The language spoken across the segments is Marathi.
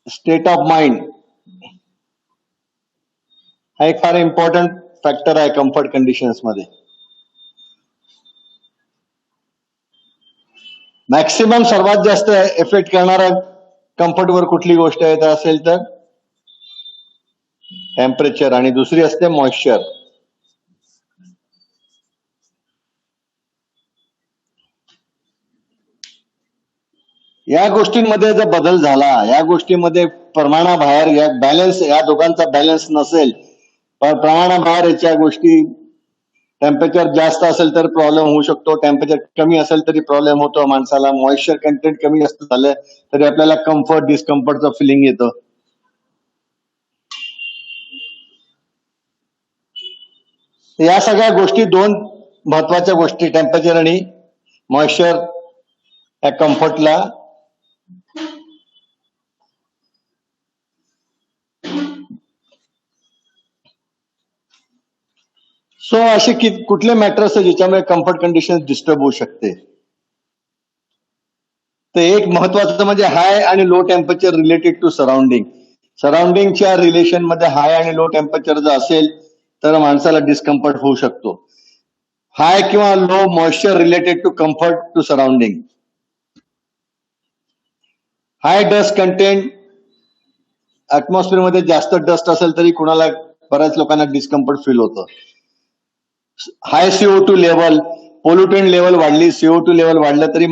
स्टेट ऑफ माइंड हा एक फार इम्पॉर्टंट फॅक्टर आहे कम्फर्ट कंडिशन्स मध्ये. मॅक्सिमम सर्वात जास्त इफेक्ट करणारा कम्फर्टवर कुठली गोष्ट आहे तर असेल तर टेम्परेचर, आणि दुसरी असते मॉइश्चर. या गोष्टींमध्ये जर बदल झाला, या गोष्टीमध्ये प्रमाणाबाहेर या बॅलन्स, या दोघांचा बॅलन्स नसेल, पण प्रमाणाबाहेर याच्या गोष्टी, टेम्परेचर जास्त असेल तर प्रॉब्लेम होऊ शकतो, टेम्परेचर कमी असेल तरी प्रॉब्लेम होतो माणसाला, मॉइश्चर कंटेंट कमी जास्त झालं तरी आपल्याला कम्फर्ट डिस्कम्फर्टचं फिलिंग येतं. या सगळ्या गोष्टी, दोन महत्वाच्या गोष्टी, टेम्परेचर आणि मॉइश्चर, या कम्फर्टला असे कुठले मॅटर्स आहे ज्याच्यामुळे कम्फर्ट कंडिशन डिस्टर्ब होऊ शकते. तर एक महत्वाचं म्हणजे हाय आणि low temperature related to surrounding. सराउंडिंगच्या रिलेशन मध्ये हाय आणि लो टेम्परेचर जर असेल तर माणसाला डिस्कम्फर्ट होऊ शकतो. हाय किंवा low moisture related to comfort to surrounding. High dust content, atmosphere मध्ये जास्त डस्ट असेल तरी कुणाला, बऱ्याच लोकांना डिस्कम्फर्ट फील होतं. हाय CO2 लेवल, पोल्युटंट लेवल वाढली, CO2 लेवल वाढलं तरी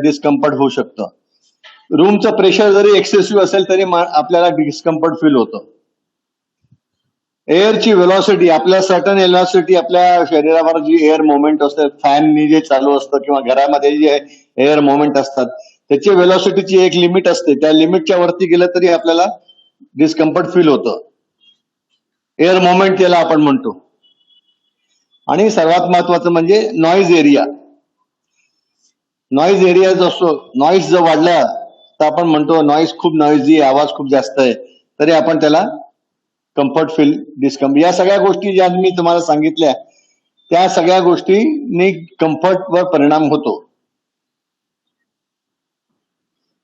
डिस्कम्फर्ट होऊ शकतं. रूमचं प्रेशर जरी एक्सेसिव्ह असेल तरी आपल्याला डिस्कम्फर्ट फील होतं. एअरची व्हेलॉसिटी, आपल्या सर्टन व्हेलॉसिटी, आपल्या शरीरावर जी एअर मुवमेंट असते, फॅननी जे चालू असतं किंवा घरामध्ये जे एअर मुवमेंट असतात, त्याची व्हेलॉसिटीची एक लिमिट असते. त्या लिमिटच्या वरती गेलं तरी आपल्याला डिस्कम्फर्ट फील होतं. एअर मुवमेंट त्याला आपण म्हणतो. आणि सर्वात महत्वाचं म्हणजे नॉइज एरिया. नॉइज एरिया जो असतो, नॉइज जर वाढला तर आपण म्हणतो नॉइज खूप नॉइजी, आवाज खूप जास्त आहे, तरी आपण त्याला कम्फर्ट फील, डिस्कम्फर्ट, या सगळ्या गोष्टी ज्या मी तुम्हाला सांगितल्या त्या सगळ्या गोष्टींनी कम्फर्टवर परिणाम होतो.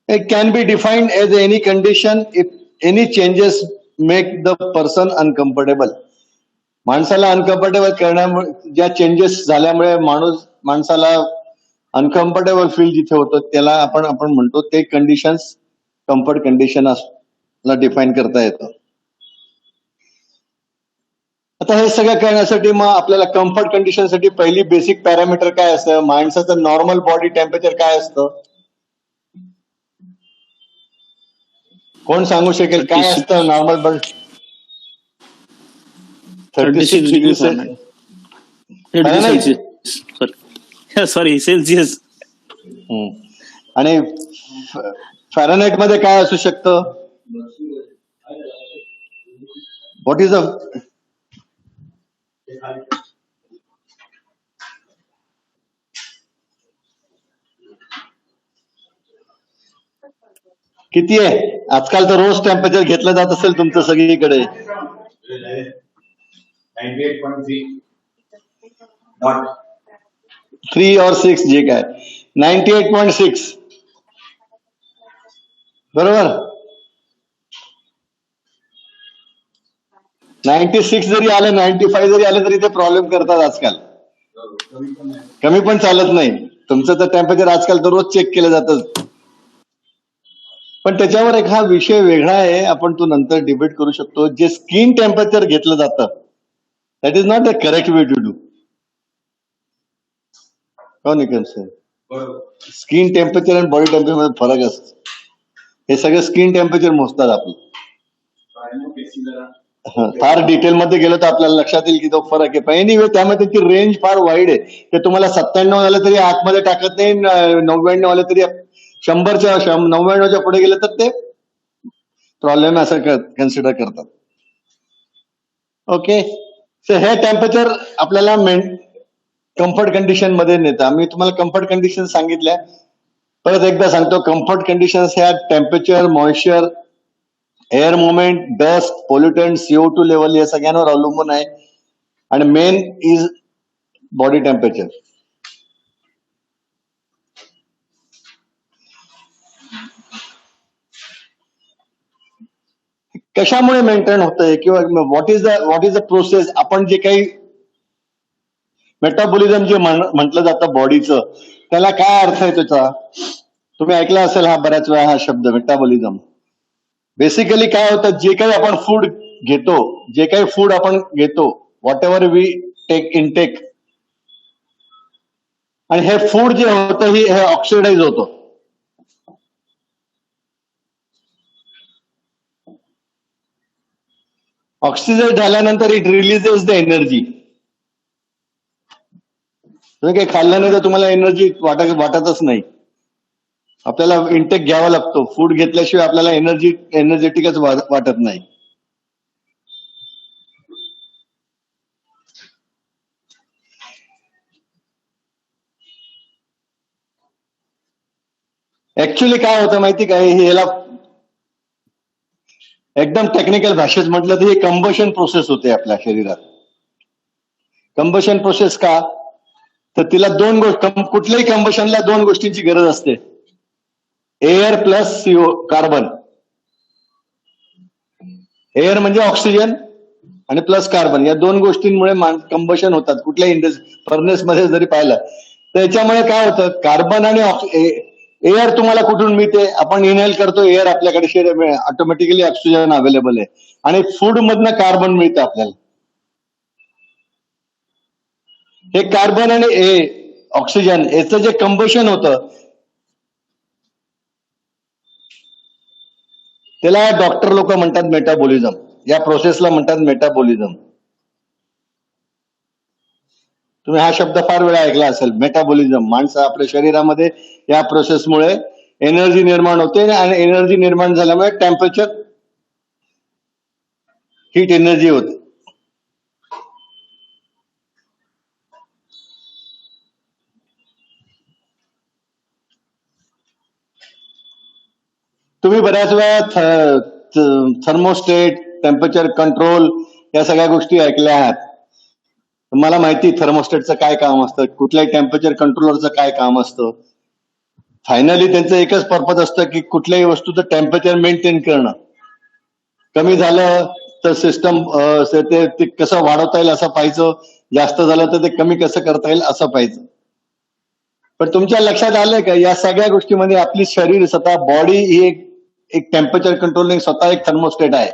It can be defined as any condition if any changes make the person uncomfortable. माणसाला अनकम्फर्टेबल करण्यामुळे, ज्या चेंजेस झाल्यामुळे माणसाला अनकम्फर्टेबल फील जिथे होतं त्याला आपण म्हणतो ते कंडिशन्स कम्फर्ट कंडिशन ला डिफाईन करता येतं. आता हे सगळं करण्यासाठी मग आपल्याला कम्फर्ट कंडिशनसाठी पहिली बेसिक पॅरामीटर काय असतं, माणसाचं नॉर्मल बॉडी टेम्परेचर काय असतं, कोण सांगू शकेल काय असतं normal body? 36 degree sorry Celsius. आणि फॅरनहाइट मध्ये काय असू शकतं? व्हॉट इज द किती आहे? आजकाल तर रोज टेम्परेचर घेतलं जात असेल तुमचं सगळीकडे. 3 or 6 जे काय 98.6 बरोबर. 96 जरी आलं, 95 जरी आलं तरी ते प्रॉब्लेम करतात आजकाल. कमी पण चालत नाही. तुमचं तर टेम्परेचर आजकाल तर रोज चेक केलं जातं. पण त्याच्यावर एक हा विषय वेगळा आहे, आपण तो नंतर डिबेट करू शकतो. जे स्किन टेम्परेचर घेतलं जातं that is not the correct way to do. हो निकम सर, स्किन टेम्परेचर आणि बॉडी टेम्परेचर मध्ये फरक असतो. हे सगळं स्किन टेम्परेचर मोजतात आपलं. फार डिटेल मध्ये गेलो तर आपल्याला लक्षात येईल की तो फरक आहे. पण एनिवे त्यामध्ये त्याची रेंज फार वाईड आहे. ते तुम्हाला 97 आलं तरी आतमध्ये टाकत नाही, 99 आलं तरी 100च्या 99च्या पुढे गेलं तर ते प्रॉब्लेम असं कन्सिडर करतात. ओके, सो हे टेम्परेचर आपल्याला कम्फर्ट कंडिशन मध्ये नेतं. आम्ही तुम्हाला कम्फर्ट कंडिशन सांगितल्या, परत एकदा सांगतो. कम्फर्ट कंडिशन्स ह्या temperature, moisture, air movement, dust, pollutant, CO2 level या सगळ्यांवर अवलंबून आहे. आणि मेन इज बॉडी टेम्परेचर. कशामुळे मेंटेन होतंय किंवा व्हॉट इज द प्रोसेस, आपण जे काही मेटाबॉलिझम जे म्हटलं जातं बॉडीचं, त्याला काय अर्थ आहे त्याचा? तुम्ही ऐकला असेल हा बऱ्याच वेळा हा शब्द मेटाबॉलिझम. बेसिकली काय होतं, जे काही आपण फूड घेतो, जे काही फूड आपण घेतो, whatever we take intake, आणि हे फूड जे होतं हे ऑक्सिडाइज होतं. ऑक्सिडाइज झाल्यानंतर इट रिलीजेस द एनर्जी. तुम्ही काही खाल्लं नाही तर तुम्हाला एनर्जी वाटतच नाही. आपल्याला इंटेक घ्यावा लागतो. फूड घेतल्याशिवाय आपल्याला एनर्जेटिकच वाटत नाही. ऍक्च्युली काय होतं माहिती काय, ह्याला एकदम टेक्निकल भाषेत म्हटलं तर ही कंबशन प्रोसेस होते आपल्या शरीरात. कंबशन प्रोसेस का, तर तिला कुठल्याही कंबशनला दोन गोष्टींची गरज असते, air plus CO carbon. Air म्हणजे ऑक्सिजन आणि प्लस कार्बन, या दोन गोष्टींमुळे कंबशन होतात. कुठल्याही फर्नेस मध्ये जरी पाहिलं तर याच्यामुळे काय होतं, कार्बन आणि एअर तुम्हाला कुठून मिळते, आपण इनहेल करतो एअर, आपल्याकडे शरीर ऑटोमॅटिकली ऑक्सिजन अवेलेबल आहे, आणि फूड मधनं कार्बन मिळतं आपल्याला. हे कार्बन आणि ऑक्सिजन याचं जे कंबशन होतं त्याला डॉक्टर लोक म्हणतात मेटाबॉलिझम. या प्रोसेसला म्हणतात मेटाबॉलिझम. तुम्ही हा शब्द फार वेळा ऐकला असेल, मेटाबॉलिझम. माणसं आपल्या शरीरामध्ये या प्रोसेसमुळे एनर्जी निर्माण होते, आणि एनर्जी निर्माण झाल्यामुळे टेम्परेचर, हीट एनर्जी होते. तुम्ही बऱ्याच वेळा थर्मोस्टेट, टेम्परेचर कंट्रोल या सगळ्या गोष्टी ऐकल्या आहात. मला माहिती थर्मोस्टेटचं काय काम असतं, कुठल्याही टेम्परेचर कंट्रोलरचं काय काम असतं. फायनली त्यांचं एकच पर्पज असतं की कुठल्याही वस्तूचं टेम्परेचर मेंटेन करणं. कमी झालं तर सिस्टम ते कसं वाढवता येईल असं पाहिजे, जास्त झालं तर ते कमी कसं करता येईल असं पाहिजे. पण तुमच्या लक्षात आलंय का, या सगळ्या गोष्टीमध्ये आपली शरीर स्वतः, बॉडी ही एक टेम्परेचर कंट्रोलिंग स्वतः एक थर्मोस्टेट आहे.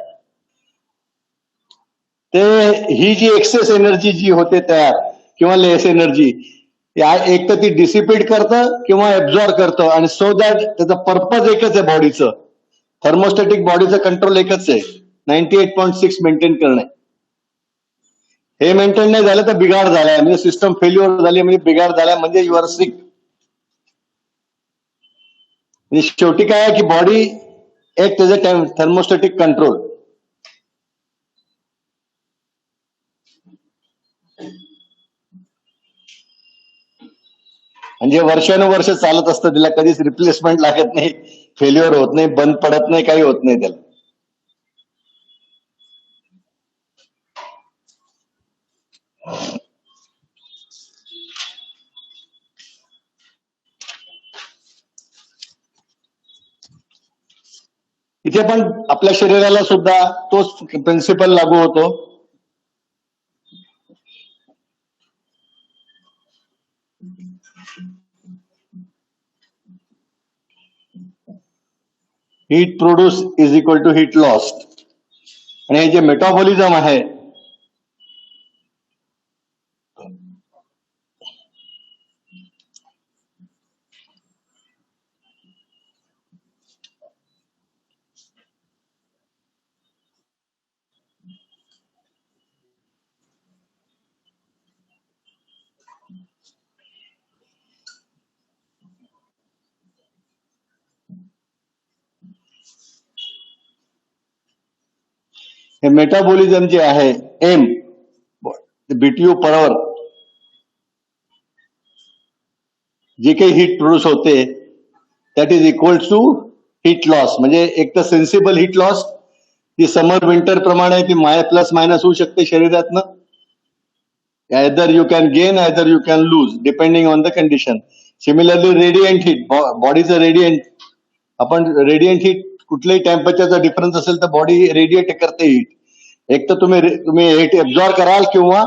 ते ही जी एक्सेस एनर्जी जी होते तयार, किंवा लेस एनर्जी, एक तर ती डिसिपेट करतं किंवा एब्झॉर्ब करतं, आणि सो दॅट त्याचा पर्पज एकच आहे बॉडीचं. थर्मोस्टॅटिक बॉडीचं कंट्रोल एकच आहे, 98.6 मेंटेन करणे. हे मेंटेन नाही झालं तर बिघाड झालाय, म्हणजे सिस्टम फेल्युअर झाली, म्हणजे बिघाड झाला, म्हणजे यू आर सिक. शेवटी काय आहे की बॉडी एक त्याचं थर्मोस्टॅटिक कंट्रोल. म्हणजे वर्षानुवर्ष चालत असतं, तिला कधीच रिप्लेसमेंट लागत नाही, फेल्युअर होत नाही, बंद पडत नाही, काही होत नाही त्याला. इथे पण आपल्या शरीराला सुद्धा तोच प्रिन्सिपल लागू होतो. Heat produce is equal to heat lost. आणि हे जे मेटाबॉलिझम आहे, हे मेटाबॉलिझम जे आहे, एम बीटीयू पर आवर, जे काही हीट प्रोड्यूस होते that is equal to heat loss. म्हणजे एक तर सेन्सिबल हीट लॉस, ती समर विंटर प्रमाणे ती प्लस मायनस होऊ शकते शरीरातनं. Either you can gain, either you can lose, depending on the condition. Similarly radiant heat, बॉडीचं रेडियंट, आपण रेडियंट हीट कुठल्याही टेम्परेचरचा डिफरन्स असेल तर बॉडी रेडिएट करते हीट. एक तर तुम्ही हीट एब्झॉर्ब कराल किंवा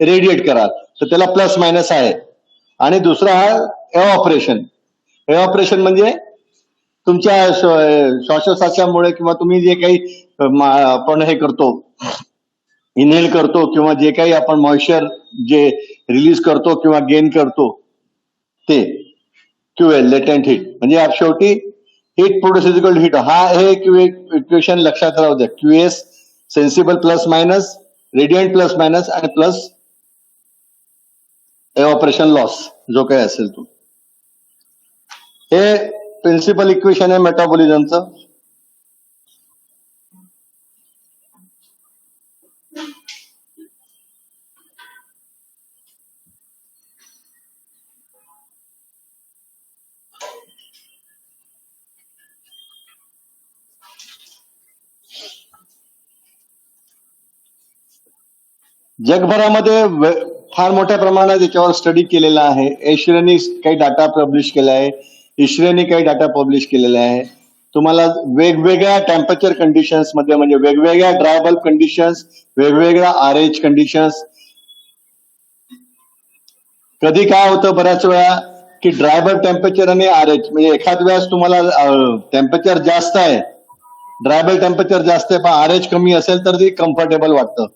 रेडिएट कराल, तर त्याला प्लस मायनस आहे. आणि दुसरा हा एव्हॉपरेशन. एव्हॉपरेशन म्हणजे तुमच्या श्वासोच्छवासामुळे किंवा तुम्ही जे काही आपण हे करतो, इनहेल करतो किंवा जे काही आपण मॉइश्चर जे रिलीज करतो किंवा गेन करतो ते क्यूएल लेटेंट हीट. म्हणजे शेवटी heat produce is equal to heat. हा हे इक्वेशन लक्षात राहू द्या. QS sensible plus minus, radiant plus minus आणि प्लस एव्हॉपरेशन लॉस जो काही असेल तो. हे प्रिन्सिपल इक्वेशन आहे मेटाबॉलिझमचं. जगभरामध्ये फार मोठ्या प्रमाणात याच्यावर स्टडी केलेला आहे. एश्रेनी काही डाटा पब्लिश केला आहे, इश्रेनी काही डाटा पब्लिश केलेला आहे. तुम्हाला वेगवेगळ्या टेम्परेचर कंडिशन्स मध्ये, म्हणजे वेगवेगळ्या ड्राय बल्ब कंडिशन्स, वेगवेगळ्या आरएच कंडिशन्स. कधी काय होतं बऱ्याच वेळा की ड्राय बल्ब टेम्परेचर आणि आरएच, म्हणजे एखाद वेळेस तुम्हाला टेम्परेचर जास्त आहे, ड्राय बल्ब टेम्परेचर जास्त आहे पण आरएच कमी असेल तर ते कम्फर्टेबल वाटतं.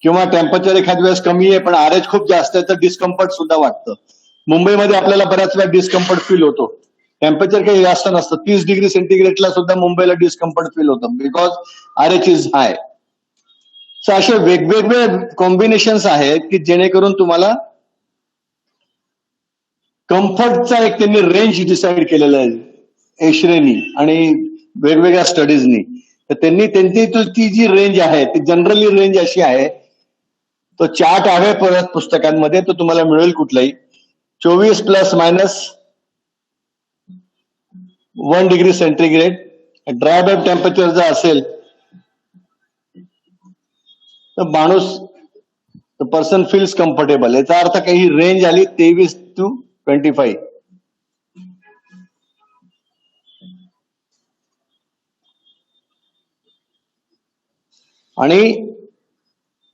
किंवा टेम्परेचर एखाद वेळेस कमी आहे पण आरएच खूप जास्त आहे तर डिस्कम्फर्ट सुद्धा वाटतं. मुंबईमध्ये आपल्याला बऱ्याच वेळा डिस्कम्फर्ट फील होतो. टेम्परेचर काही जास्त नसतं, 30 डिग्री सेंटीग्रेडला सुद्धा मुंबईला डिस्कम्फर्ट फील होतं because RH is hi. So असे वेगवेगळे कॉम्बिनेशन्स आहेत की जेणेकरून तुम्हाला कम्फर्टचा एक त्यांनी रेंज डिसाइड केलेला आहे एश्रेनी आणि वेगवेगळ्या स्टडीजनी. तर त्यांनी त्यांची ती जी रेंज आहे ती जनरली रेंज अशी आहे, तो चार्ट आहे परत पुस्तकांमध्ये, तो तुम्हाला मिळेल कुठलाही. 24 plus minus 1 degree centigrade dry bulb temperature जर असेल तर माणूस पर्सन फील्स कम्फर्टेबल. याचा अर्थ काही रेंज आली 23 to 25. आणि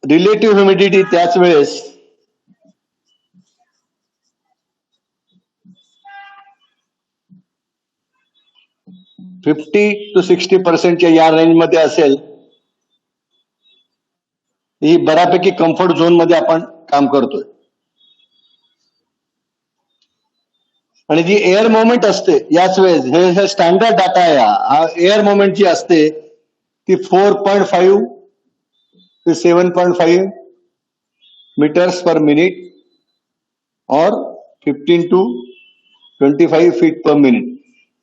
रिलेटिव्ह ह्युमिडिटी त्याच वेळेस 50 to 60% या रेंज मध्ये असेल, ही बऱ्यापैकी कम्फर्ट झोन मध्ये आपण काम करतोय. आणि जी एअर मोमेंट असते याच वेळेस, हे स्टँडर्ड डाटा आहे, एअर मोमेंट जी असते ती 4.5 ते 7.5 मीटर्स पर मिनिट और 15 to 25 फीट पर मिनिट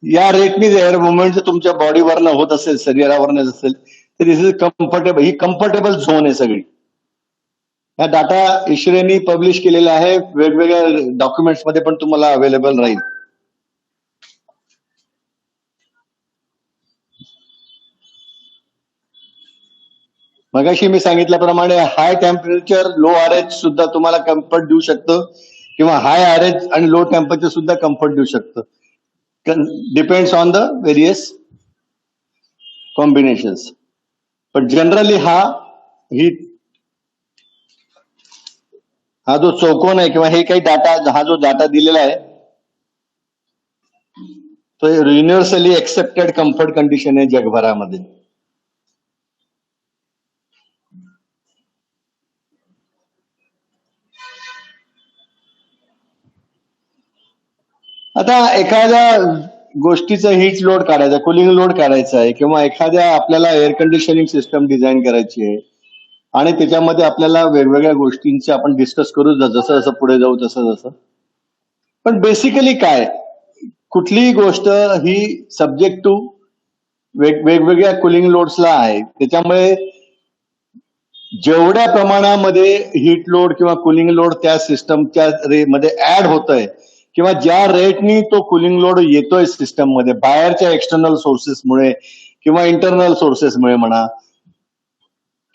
या रेटनी एअर मुवमेंट जर तुमच्या बॉडीवरनं होत असेल, शरीरावरनं असेल तर दिस इज कम्फर्टेबल. ही कम्फर्टेबल झोन आहे सगळी. हा डाटा इश्रेनी पब्लिश केलेला आहे, वेगवेगळ्या डॉक्युमेंट्स मध्ये पण तुम्हाला अवेलेबल राहील. मगाशी मी सांगितल्याप्रमाणे हाय टेम्परेचर लो आरएच सुद्धा तुम्हाला कम्फर्ट देऊ शकतं किंवा हाय आरएच आणि लो टेम्परेचर सुद्धा कम्फर्ट देऊ शकतं. Depends on the various combinations. पण जनरली हा जो चौकोन आहे किंवा हे काही डाटा, हा जो डाटा दिलेला आहे तो युनिव्हर्सली एक्सेप्टेड कम्फर्ट कंडिशन आहे जगभरामध्ये. आता एखाद्या गोष्टीचं हीट लोड काढायचा, कुलिंग लोड काढायचा आहे किंवा एखाद्या आपल्याला एअर कंडिशनिंग सिस्टम डिझाईन करायची आहे आणि त्याच्यामध्ये आपल्याला वेगवेगळ्या गोष्टींचे आपण डिस्कस करू जसं जसं पुढे जाऊ तसं जसं. पण बेसिकली काय, कुठलीही गोष्ट ही सब्जेक्ट टू वेगवेगळ्या कुलिंग लोड्सला आहे. त्याच्यामुळे जेवढ्या प्रमाणामध्ये हीट लोड किंवा कुलिंग लोड त्या सिस्टमच्या मध्ये ऍड होतोय किंवा ज्या रेटनी तो कुलिंग लोड येतोय सिस्टम मध्ये बाहेरच्या एक्सटर्नल सोर्सेसमुळे किंवा इंटरनल सोर्सेसमुळे म्हणा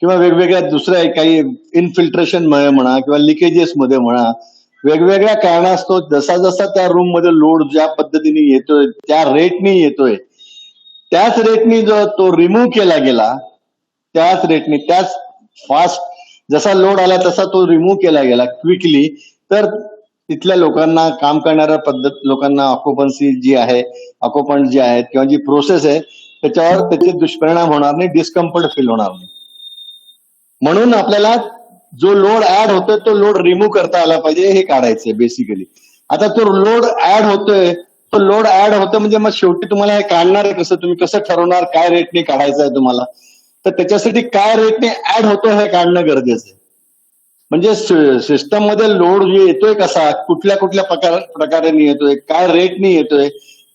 किंवा वेगवेगळ्या दुसऱ्या काही इनफिल्ट्रेशन मुळे म्हणा किंवा लिकेजेस मध्ये म्हणा, वेगवेगळ्या कारणास्तव जसा जसा त्या रूम मध्ये लोड ज्या पद्धतीने येतोय त्या रेटने येतोय त्याच रेटनी जो तो रिमूव्ह केला गेला, त्याच रेटने त्याच फास्ट जसा लोड आला तसा तो रिमूव्ह केला गेला क्विकली, तर तिथल्या लोकांना, काम करणाऱ्या पद्धत लोकांना ऑक्युपन्सी जी आहे, ऑक्युपंट जे आहेत किंवा जी प्रोसेस आहे त्याच्यावर त्याचे दुष्परिणाम होणार नाही, डिस्कम्फर्ट फील होणार नाही. म्हणून आपल्याला जो लोड ऍड होतोय तो लोड रिमूव्ह करता आला पाहिजे, हे काढायचंय बेसिकली. आता तो लोड ऍड होतोय, तो लोड ऍड होतोय म्हणजे मग शेवटी तुम्हाला हे काढणार आहे कसं, तुम्ही कसं ठरवणार काय रेटने काढायचं आहे तुम्हाला, तर त्याच्यासाठी काय रेटने ऍड होतोय हे काढणं गरजेचं आहे. म्हणजे सिस्टम मध्ये लोड जे येतोय कसा, कुठल्या कुठल्या प्रकारे येतोय, काय रेटने येतोय,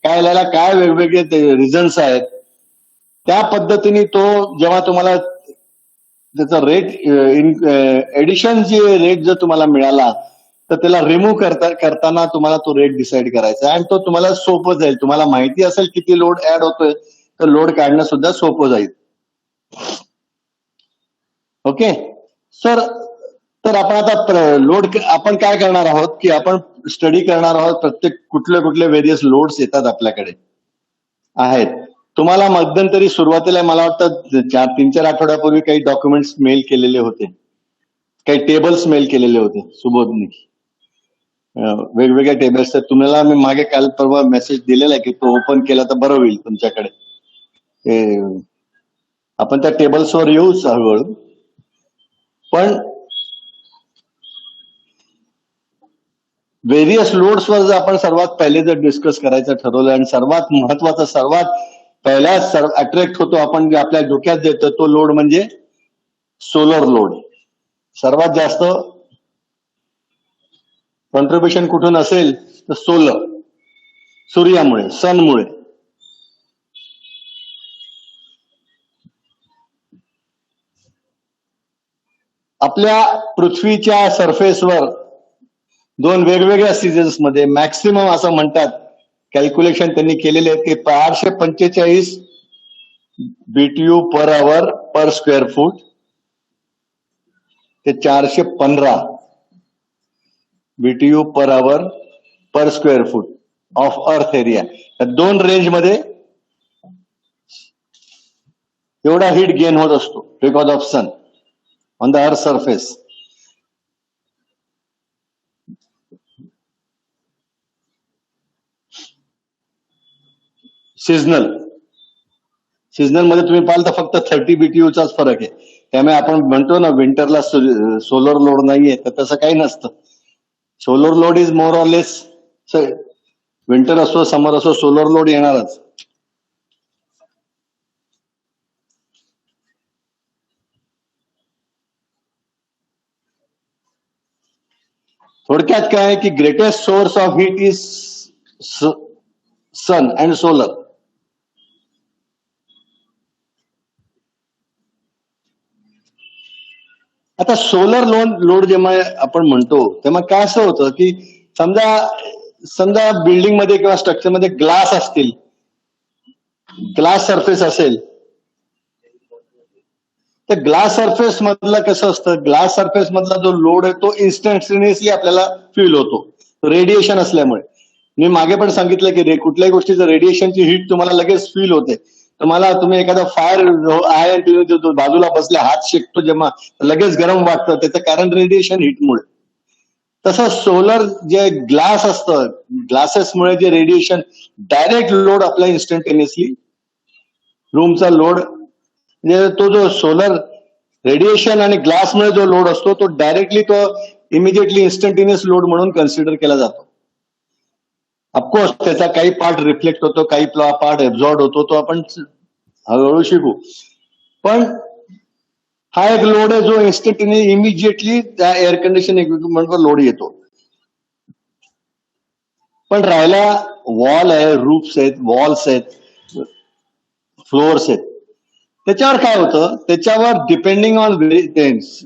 काय याला काय वेगवेगळे रिझन्स आहेत, त्या पद्धतीने तो जेव्हा तुम्हाला त्याचा रेट एडिशन जे रेट जर तुम्हाला मिळाला तर त्याला रिमूव्ह करताना तुम्हाला तो रेट डिसाईड करायचा आणि तो तुम्हाला सोपं जाईल. तुम्हाला माहिती असेल किती लोड ऍड होतोय तर लोड काढणं सुद्धा सोपं जाईल. ओके सर, तर आपण आता लोड आपण काय करणार आहोत की आपण स्टडी करणार आहोत प्रत्येक कुठले कुठले व्हेरियस लोड्स येतात आपल्याकडे आहेत. तुम्हाला मध्यंतरी सुरुवातीला मला वाटतं 3-4 आठवड्यापूर्वी काही डॉक्युमेंट्स मेल केलेले होते, काही टेबल्स मेल केलेले होते सुबोधनी, वेगवेगळ्या टेबल्स. तर तुम्हाला मी मागे काल परवा मेसेज दिलेला आहे की तो ओपन केला तर बरं होईल तुमच्याकडे. आपण त्या टेबल्सवर येऊच हळूहळू, पण व्हेरियस लोड्सवर जर आपण सर्वात पहिले जर डिस्कस करायचं ठरवलं आणि सर्वात महत्वाचा, सर्वात पहिला अट्रॅक्ट होतो आपण जे आपल्या डोक्यात देतो तो लोड म्हणजे सोलर लोड. सर्वात जास्त कॉन्ट्रीब्युशन कुठून असेल तर सोलर, सूर्यामुळे, सनमुळे. आपल्या पृथ्वीच्या सरफेसवर दोन वेगवेगळ्या सीझन्स मध्ये मॅक्सिमम असं म्हणतात, कॅल्क्युलेशन त्यांनी केलेले आहेत की 445 BTU per hour per square फूट ते 415 BTU per hour per square foot of earth area, या दोन रेंज मध्ये एवढा हीट गेन होत असतो because of sun on the earth surface. Seasonal मध्ये तुम्ही पाहाल तर फक्त 30 BTU चाच फरक आहे. त्यामुळे आपण म्हणतो ना विंटरला सोलर लोड नाहीये, तर तसं काही नसतं. Solar load is more or less, winter असो समर असो सोलर लोड येणारच. थोडक्यात काय की greatest source of heat is sun and solar. आता सोलर लोड जेव्हा आपण म्हणतो तेव्हा काय असं होतं की समजा बिल्डिंग मध्ये किंवा स्ट्रक्चर मध्ये ग्लास असतील, ग्लास सरफेस असेल, तर ग्लास सरफेस मधलं कसं असतं, ग्लास सरफेस मधला जो लोड आहे तो इन्स्टंटेनियसली आपल्याला फील होतो रेडिएशन असल्यामुळे. मी मागे पण सांगितलं की कुठल्याही गोष्टीचं रेडिएशनची हीट तुम्हाला लगेच फील होते. तुम्ही एखादा फायर आहे आणि तुम्ही बाजूला बसले हात शेकतो जेव्हा लगेच गरम वाटतं, त्याचं कारण रेडिएशन हीटमुळे. तसं सोलर जे ग्लास असतं, ग्लासेसमुळे जे रेडिएशन डायरेक्ट लोड आपला इन्स्टंटेनियसली रूमचा लोड, म्हणजे तो जो सोलर रेडिएशन आणि ग्लासमुळे जो लोड असतो तो डायरेक्टली तो इमिजिएटली इन्स्टंटेनियस लोड म्हणून कन्सिडर केला जातो. ऑफकोर्स त्याचा काही पार्ट रिफ्लेक्ट होतो, काही पार्ट एब्झॉर्ब होतो, तो आपण हळूहळू शिकू. पण हा एक लोड आहे जो इन्स्टंटेनियस इमिजिएटली त्या एअर कंडिशन इक्विपमेंटवर लोड येतो. पण राहिला वॉल आहे, रूफ्स आहेत, वॉल्स आहेत, फ्लोअर्स आहेत, त्याच्यावर काय होतं, त्याच्यावर डिपेंडिंग ऑन थिंग्स.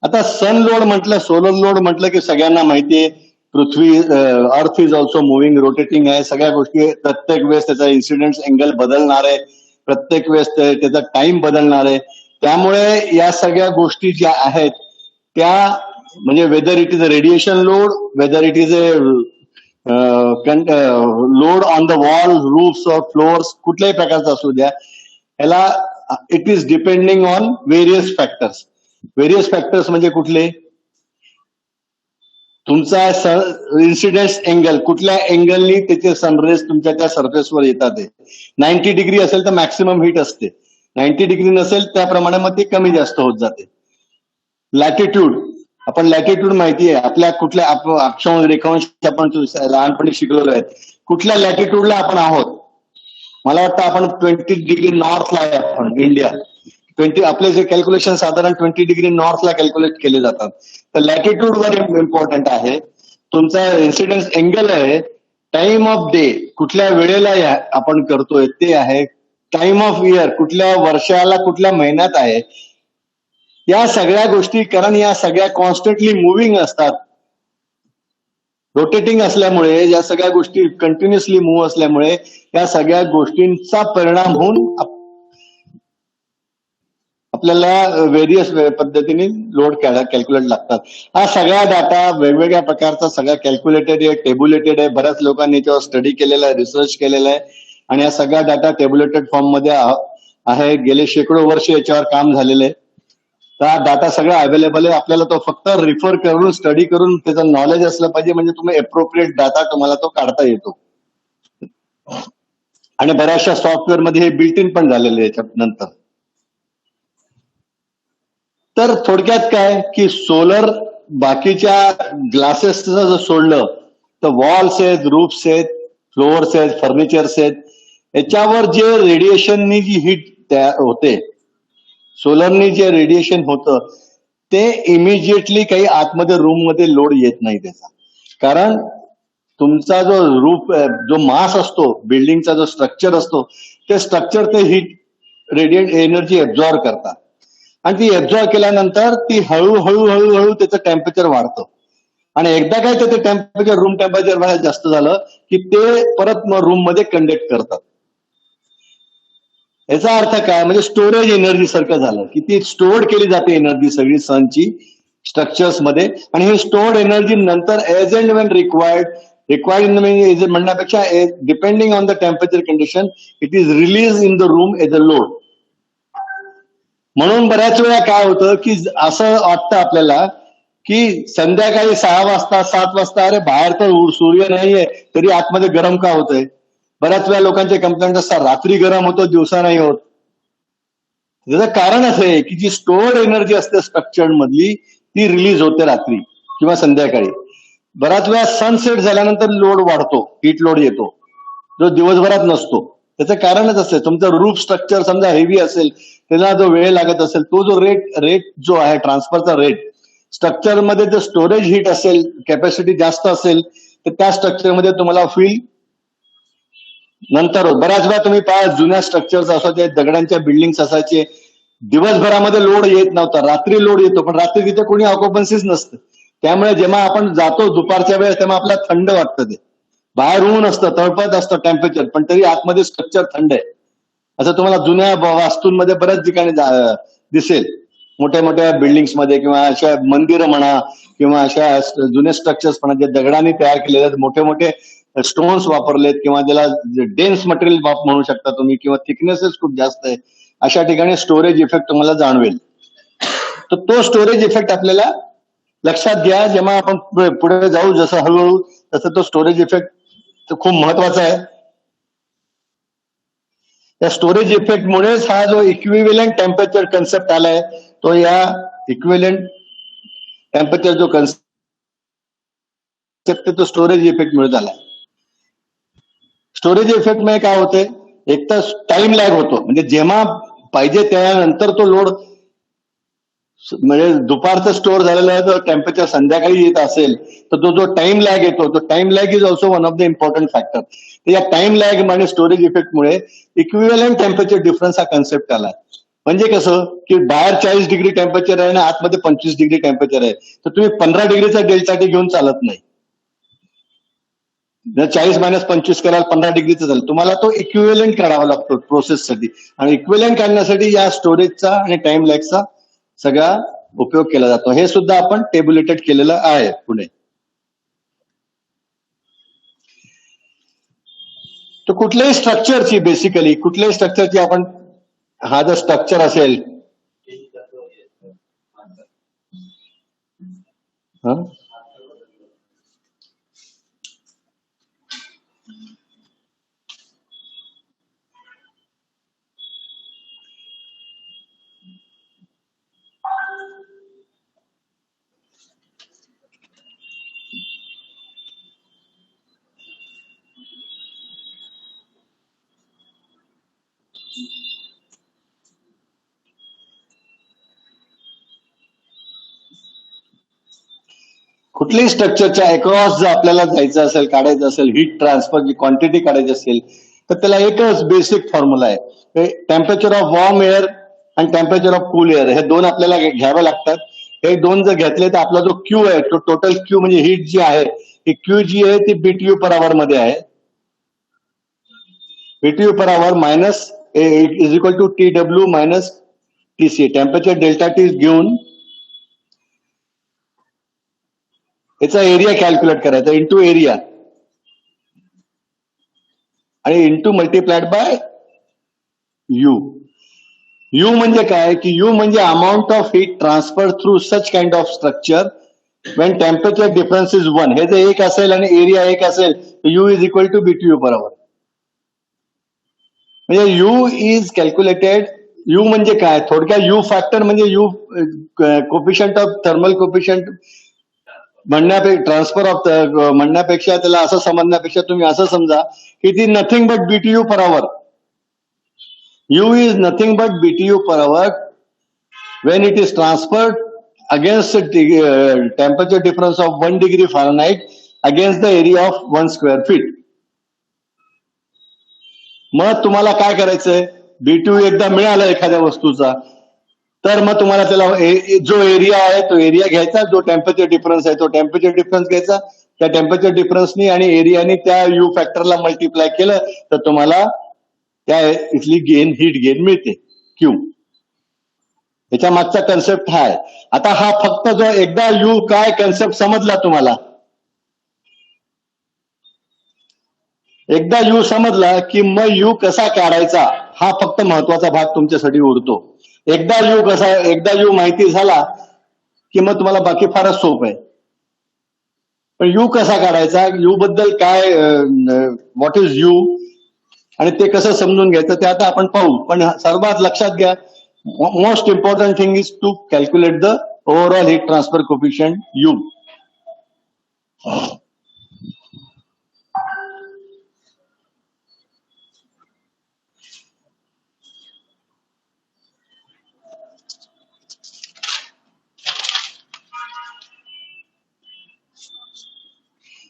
आता सन लोड म्हटलं, सोलर लोड म्हटलं की सगळ्यांना माहितीये पृथ्वी, earth is also moving, rotating आहे, सगळ्या गोष्टी प्रत्येक वेळेस त्याचा इन्सिडेंट अँगल बदलणार आहे, प्रत्येक वेळेस त्याचा टाइम बदलणार आहे. त्यामुळे या सगळ्या गोष्टी ज्या आहेत त्या म्हणजे whether it is a radiation load, whether it is a load on the wall, roofs और फ्लोअर्स कुठल्याही प्रकारचा असू द्या, याला it is depending on various factors. Various factors म्हणजे कुठले? तुमचा इन्सिडेंस एंगल, कुठल्या अँगलनी त्याचे सनरेज तुमच्या त्या सरफेसवर येतात. 90 डिग्री असेल तर मॅक्सिमम हीट असते, 90 डिग्री नसेल त्याप्रमाणे मग ते कमी जास्त होत जाते. लॅटिट्यूड, आपण लॅटिट्यूड माहिती आहे आपल्या कुठल्या अक्षांश रेखांश आपण लहानपणी शिकलेलो आहे. कुठल्या लॅटिट्यूडला आपण आहोत? मला वाटतं आपण 20 डिग्री नॉर्थला आहे आपण, इंडिया. आपले जे कॅल्क्युलेशन साधारण 20 डिग्री नॉर्थला कॅल्क्युलेट केले जातात. तर लॅटिट्यूड वर इम्पॉर्टंट आहे. तुमचा इन्सिडेन्स एंगल आहे, टाइम ऑफ डे कुठल्या वेळेला आपण करतोय ते आहे, टाइम ऑफ इयर कुठल्या वर्षाला कुठल्या महिन्यात आहे. या सगळ्या गोष्टी, कारण या सगळ्या कॉन्स्टंटली मुव्हिंग असतात, रोटेटिंग असल्यामुळे, या सगळ्या गोष्टी कंटिन्युअसली मूव्ह असल्यामुळे या सगळ्या गोष्टींचा परिणाम होऊन आपल्याला व्हेरियस पद्धतीने लोड कॅल्क्युलेट लागतात. हा सगळा डाटा वेगवेगळ्या प्रकारचा सगळा कॅल्क्युलेटेड आहे, टेब्युलेटेड आहे. बऱ्याच लोकांनी याच्यावर स्टडी केलेला आहे, रिसर्च केलेला आहे आणि हा सगळा डाटा टेब्युलेटेड फॉर्म मध्ये आहे. गेले शेकडो वर्ष याच्यावर काम झालेलं आहे. तर हा डाटा सगळा अवेलेबल आहे. आपल्याला तो फक्त रिफर करून, स्टडी करून त्याचं नॉलेज असलं पाहिजे, म्हणजे तुम्ही अप्रोप्रिएट डाटा तुम्हाला तो काढता येतो. आणि बऱ्याचशा सॉफ्टवेअर मध्ये हे बिल्ट इन पण झालेले आहे याच्या नंतर. तर थोडक्यात काय की सोलर बाकीच्या ग्लासेस जर सोडलं तर वॉल्स आहेत, रूफ्स आहेत, फ्लोअर्स आहेत, फर्निचर्स आहेत, याच्यावर जे रेडिएशननी जी हीट तयार होते, सोलरनी जे रेडिएशन होतं ते इमिजिएटली काही आतमध्ये रूम मध्ये लोड येत नाही त्याचा. कारण तुमचा जो रूफ, जो मास असतो बिल्डिंगचा, जो स्ट्रक्चर असतो, ते स्ट्रक्चर ते हीट रेडिएट एनर्जी एब्झॉर्ब करतात आणि ती एब्झॉर्ब केल्यानंतर ती हळूहळू हळूहळू त्याचं टेम्परेचर वाढतं आणि एकदा काय ते टेम्परेचर, रूम टेम्परेचर जास्त झालं की ते परत रूम मध्ये कंडक्ट करतात. याचा अर्थ काय? म्हणजे स्टोरेज एनर्जी सारखं झालं की ती स्टोअर्ड केली जाते एनर्जी सगळी सनची स्ट्रक्चर्स मध्ये, आणि ही स्टोअर्ड एनर्जी नंतर एज अँड वेन रिक्वायर्ड म्हणजे म्हणण्यापेक्षा depending on the temperature condition it is release in the room as a load. म्हणून बऱ्याच वेळा काय होतं की असं वाटतं आपल्याला की संध्याकाळी 6 वाजता 7 वाजता अरे बाहेर तर सूर्य नाहीये तरी आतमध्ये गरम का होतंय. बऱ्याच वेळा लोकांचे कंप्लेंट असतात रात्री गरम होतो, दिवसा नाही होत. त्याचं कारण असं आहे की जी स्टोअर्ड एनर्जी असते स्ट्रक्चर मधली ती रिलीज होते रात्री किंवा संध्याकाळी. बऱ्याच वेळा सनसेट झाल्यानंतर लोड वाढतो, हीट लोड येतो, जो दिवसभरात नसतो. त्याचं कारणच असते तुमचं रूफ स्ट्रक्चर समजा हेवी असेल, त्याला जो वेळ लागत असेल, तो जो रेट जो आहे ट्रान्सफरचा रेट, स्ट्रक्चर मध्ये जर स्टोरेज हीट असेल, कॅपॅसिटी जास्त असेल तर त्या स्ट्रक्चरमध्ये तुम्हाला फील नंतर. बऱ्याच वेळा तुम्ही पहा जुन्या स्ट्रक्चर्स असायचे, दगडांच्या बिल्डिंग्स असायचे, दिवसभरामध्ये लोड येत नव्हता, रात्री लोड येतो, पण रात्री तिथे कोणी ऑक्युपन्सीच नसतं. त्यामुळे जेव्हा आपण जातो दुपारच्या वेळेस तेव्हा आपल्याला थंड वाटतं, ते बाहेर ऊन असतं, तळपत असतं टेम्परेचर, पण तरी आतमध्ये स्ट्रक्चर थंड आहे. असं तुम्हाला जुन्या वास्तूंमध्ये बऱ्याच ठिकाणी दिसेल, मोठ्या मोठ्या बिल्डिंग्स मध्ये किंवा अशा मंदिरं म्हणा किंवा अशा जुने स्ट्रक्चर्स म्हणा जे दगडांनी तयार केलेले आहेत, मोठे मोठे स्टोन्स वापरलेत किंवा ज्याला डेन्स मटेरियल म्हणू शकता तुम्ही, किंवा थिकनेसेस खूप जास्त आहे, अशा ठिकाणी स्टोरेज इफेक्ट तुम्हाला जाणवेल. तर तो स्टोरेज इफेक्ट आपल्याला लक्षात घ्या जेव्हा आपण पुढे जाऊ, जसं हळूहळू तसं तो स्टोरेज इफेक्ट खूप महत्वाचा आहे. त्या स्टोरेज इफेक्ट मुळेच हा जो इक्विव्हॅलंट टेम्परेचर कन्सेप्ट आलाय, तो या इक्विव्हॅलंट टेम्परेचर जो कन्सेप्ट तो स्टोरेज इफेक्ट मुळे झालाय. स्टोरेज इफेक्ट मध्ये काय होते, एक तर टाइम लॅग होतो, म्हणजे जेव्हा पाहिजे त्यानंतर तो लोड, म्हणजे दुपारचं स्टोअर झालेला आहे तर टेम्परेचर संध्याकाळी येत असेल तर तो जो टाइम लॅग येतो, तो time lag is also one of the important factor. तर या टाइम लॅग आणि स्टोरेज इफेक्टमुळे इक्विव्हॅलंट टेम्परेचर डिफरन्स हा कन्सेप्ट आला. म्हणजे कसं की बाहेर 40 डिग्री टेम्परेचर आहे आणि आतमध्ये 25 डिग्री टेम्परेचर आहे, तर तुम्ही 15 डिग्रीचा डेल्टा टी घेऊन चालत नाही. जर 40 - 25 कराल 15 डिग्रीचं झालं, तुम्हाला तो इक्विव्हॅलंट काढावा लागतो प्रोसेससाठी, आणि इक्विव्हॅलंट काढण्यासाठी या स्टोरेजचा आणि टाइम लॅगचा सगळा उपयोग केला जातो. हे सुद्धा आपण टेब्युलेटेड केलेलं आहे पुढे. तर कुठल्याही स्ट्रक्चरची बेसिकली कुठल्याही स्ट्रक्चरची आपण हा जर स्ट्रक्चर असेल हा कुठल्याही स्ट्रक्चरच्या अक्रॉस जर आपल्याला जायचं असेल काढायचं असेल हीट ट्रान्सफरची क्वांटिटी काढायची असेल तर त्याला एकच बेसिक फॉर्म्युला आहे टेम्परेचर ऑफ वॉर्म एअर आणि टेम्परेचर ऑफ कूल एअर हे दोन आपल्याला घ्यावे लागतात. हे दोन जर घेतले तर आपला जो क्यू आहे तो टोटल क्यू म्हणजे हीट जी आहे ही क्यू जी आहे ती बीटीयू पर आवर मध्ये आहे. BTU per hour minus is equal to T W minus TC temperature delta T घेऊन याचा एरिया कॅल्क्युलेट करायचा इंटू एरिया आणि into multiplied by U. U म्हणजे काय की यू म्हणजे amount of heat transfer through such kind of structure when temperature difference is 1. हे जर एक असेल आणि एरिया एक असेल तर U is equal to BTU per hour. म्हणजे यू इज कॅल्क्युलेटेड. यू म्हणजे काय थोडक्यात यू फॅक्टर म्हणजे U coefficient of thermal coefficient म्हणण्यापेक्षा ट्रान्सफर ऑफ म्हणण्यापेक्षा त्याला असं समजण्यापेक्षा तुम्ही असं समजा की ती nothing but BTU per hour. U is nothing but BTU per hour when it is transferred against the temperature difference of 1 degree Fahrenheit against the area of 1 square feet. मग तुम्हाला काय करायचंय BTU एकदा मिळाला एखाद्या वस्तूचा तर मग तुम्हाला त्याला जो एरिया आहे तो एरिया घ्यायचा जो टेम्परेचर डिफरन्स आहे तो टेम्परेचर डिफरन्स घ्यायचा त्या टेम्परेचर डिफरन्सनी आणि एरियानी त्या यू फॅक्टरला मल्टिप्लाय केलं तर तुम्हाला त्या इथली गेन हीट गेन मिळते क्यू. याच्या मागचा कन्सेप्ट हा आहे. आता हा फक्त जो एकदा यू काय कन्सेप्ट समजला तुम्हाला एकदा यू समजला की मग यू कसा काढायचा हा फक्त महत्वाचा भाग तुमच्यासाठी उरतो. एकदा यू माहिती झाला की मग तुम्हाला बाकी फारच सोपं आहे. पण यू कसा काढायचा यू बद्दल काय व्हॉट इज यू आणि ते कसं समजून घ्यायचं ते आता आपण पाहू. पण सर्वात लक्षात घ्या most important thing is to calculate the overall heat transfer coefficient U.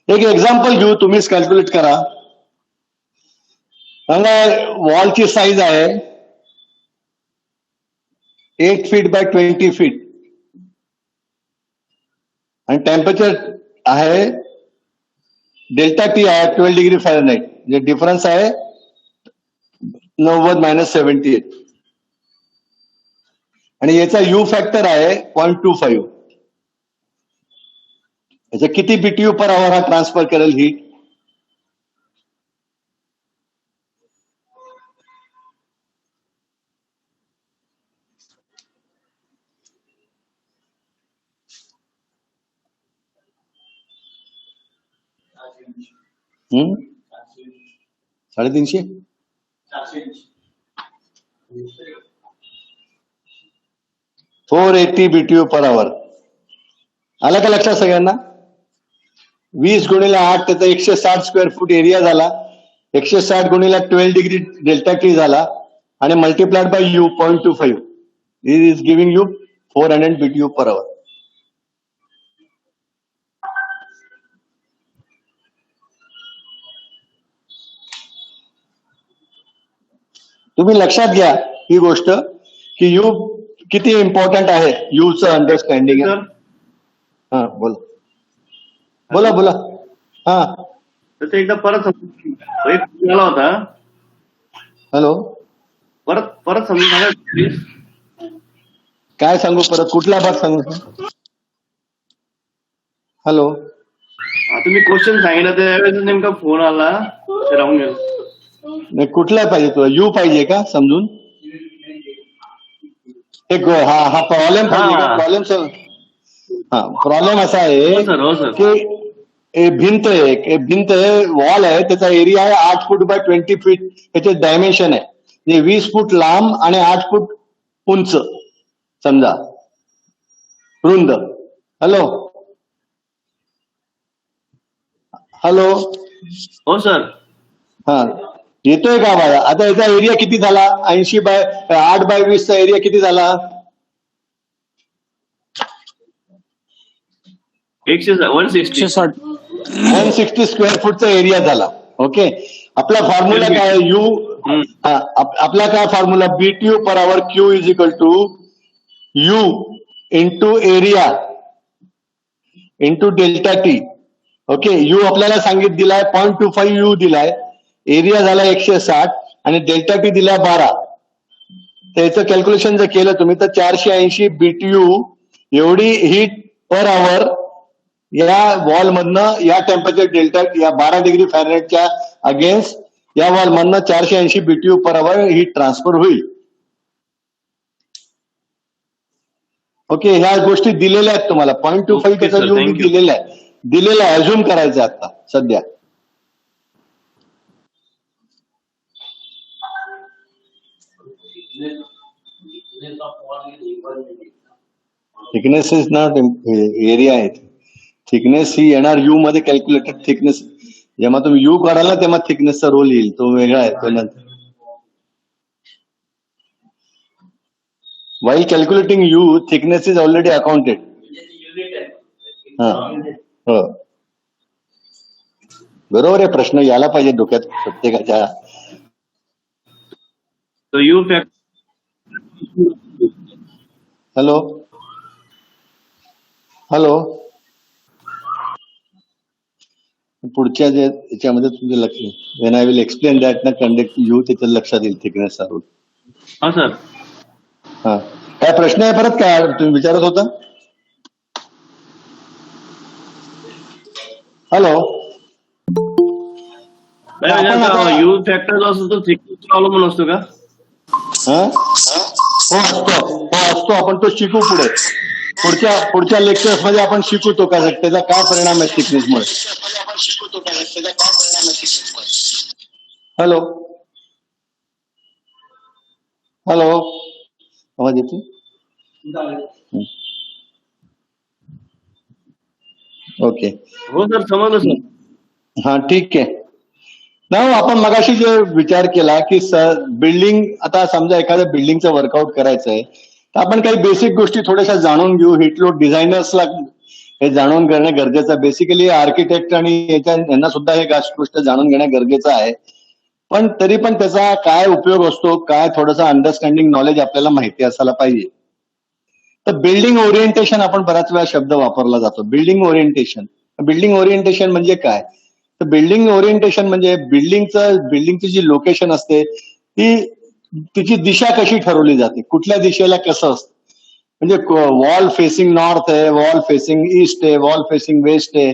एक एक्झाम्पल घेऊ तुम्हीच कॅल्क्युलेट करा. सांगा वॉलची साईज आहे 8 फीट बाय 20 फीट आणि टेम्परेचर आहे डेल्टा टी आहे 12 डिग्री फॅरनहाइट म्हणजे डिफरन्स आहे 90 मायनस 78 आणि याचा यू फॅक्टर आहे 0.25. याचा किती बीटीयू पर आवर हा ट्रान्सफर करेल हीट हम्म 350 480 बीटीयू पर आवर. आला का लक्षात सगळ्यांना. 20 गुणिले 8 त्याचा 160 स्क्वेअर फूट एरिया झाला. 160 गुणिले 12 डिग्री डेल्टा टी झाला आणि multiplied by you 0.25 this is giving you 400 BTU per आवर. तुम्ही लक्षात घ्या ही गोष्ट की यू किती इम्पॉर्टंट आहे यूचं अंडरस्टँडिंग. हा बोला बोला बोला. हा तर एकदा परत आला होता. हॅलो परत परत समजून सांगा प्लीज. काय सांगू परत कुठला भाग सांगू. हॅलो तुम्ही क्वेश्चन सांगितलं त्यावेळेस नेमका फोन आला ते राहून गेलो. नाही, कुठला पाहिजे तुला? यू पाहिजे का समजून? हा हा प्रॉब्लेम पाहिजे का? हा प्रॉब्लेम हा प्रॉब्लेम असा हो आहे सर हो सर की भिंत आहे, भिंत आहे, वॉल आहे, त्याचा एरिया आहे 8 फूट बाय 20 फीट, त्याचे डायमेन्शन आहे म्हणजे 20 फूट लांब आणि 8 फूट उंच समजा, रुंद. हॅलो हॅलो हो सर. हा, येतोय का आवाज? आता याचा एरिया किती झाला? 8 बाय 20 चा एरिया किती झाला? 160. 160. 160 स्क्वेअर फूटचा एरिया झाला. ओके, आपला फॉर्म्युला काय आहे? U hmm. आपला काय formula? BTU per hour Q is equal to U into area into delta T. Okay, U आपल्याला दिलाय 0.25 यू दिलाय, एरिया झाला 160 आणि डेल्टा टी दिलाय 12. त्याचं कॅल्क्युलेशन जर केलं तुम्ही तर 480 बीटीयू एवढी हीट पर आवर या वॉल मधनं, या टेम्परेचर डेल्टा या 12 डिग्री फॅरेनहाइटच्या अगेन्स्ट या वॉल मधनं 480 बीटीयू पर आवर हीट ट्रान्सफर होईल. ओके, ह्या गोष्टी दिलेल्या आहेत तुम्हाला. 0.25 ओके त्याचा सर, यू थँक्यू. दिलेला आहे, अझ्युम करायचं आता सध्या. थिकनेस इज नॉट एरिया आहे. थिकनेस ही येणार यू मध्ये, कॅल्क्युलेटेड थिकनेस. जेव्हा तुम्ही यू काढाल ना तेव्हा थिकनेसचा रोल येईल, तो वेगळा आहे तो नंतर. While calculating U, thickness is already accounted. हा, हो. बरोबर आहे, प्रश्न यायला पाहिजे डोक्यात प्रत्येकाच्या. तो यू फॅक्टर. हॅलो हॅलो, पुढच्या जे याच्यामध्ये तुमचे लक्ष, when I will explain that ना कंडक्ट यू, त्याच्या लक्षात येईल थिकनेसचा रोल. हा सर. हा, काय प्रश्न आहे परत? काय तुम्ही विचारत होता? हॅलो, आपण आता यू फॅक्टर जो असतो तो थिकनेस अवलंबून असतो का? असतो. आपण तो शिकू पुढे, पुढच्या लेक्चर्स मध्ये आपण शिकू तो का त्याचा काय परिणाम आहे थिकनेसमुळे. हॅलो हॅलो, आवाज येतो? ओके, हो सर, समजलं सर. हा ठीक आहे. नाही, आपण मगाशी जे विचार केला की बिल्डिंग, आता समजा एखाद्या बिल्डिंगचं वर्कआउट करायचं आहे तर आपण काही बेसिक गोष्टी थोड्याशा जाणून घेऊ. हिटलोड डिझायनर्सला हे जाणून घेणं गरजेचं आहे. बेसिकली आर्किटेक्ट आणि यांना सुद्धा हे गोष्ट जाणून घेणं गरजेचं आहे. पण तरी पण त्याचा काय उपयोग असतो, काय थोडंसं अंडरस्टँडिंग नॉलेज आपल्याला माहिती असायला पाहिजे. तर बिल्डिंग ओरिएंटेशन आपण बऱ्याच वेळा शब्द वापरला जातो. बिल्डिंग ओरिएंटेशन म्हणजे काय? तर बिल्डिंग ओरिएंटेशन म्हणजे बिल्डिंगची जी लोकेशन असते ती, तिची दिशा कशी ठरवली जाते, कुठल्या दिशेला कसं असतं. म्हणजे वॉल फेसिंग नॉर्थ आहे, वॉल फेसिंग ईस्ट आहे, वॉल फेसिंग वेस्ट आहे,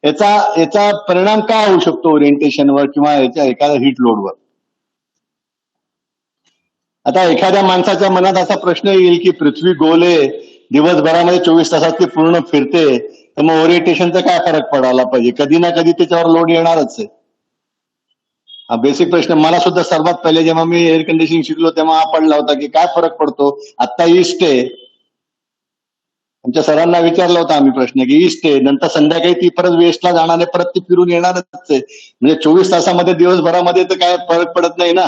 याचा परिणाम काय होऊ शकतो ओरिएंटेशनवर किंवा याच्या एखाद्या हिट लोडवर. आता एखाद्या माणसाच्या मनात असा प्रश्न येईल की पृथ्वी गोल आहे, दिवसभरामध्ये 24 तासात ती पूर्ण फिरते, तर मग ओरिएंटेशनचा काय फरक पडायला पाहिजे? कधी ना कधी त्याच्यावर लोड येणारच आहे. हा बेसिक प्रश्न मला सुद्धा सर्वात पहिले जेव्हा मी एअर कंडिशनिंग शिकलो तेव्हा हा पडला होता की काय फरक पडतो. आता ईस्ट आहे, आमच्या सरांना विचारला होता आम्ही प्रश्न की ईस्ट आहे, नंतर संध्याकाळी ती परत वेस्टला जाणार आहे, परत ती फिरून येणारच आहे. म्हणजे 24 तासामध्ये दिवसभरामध्ये तर काय फरक पडत नाही ना,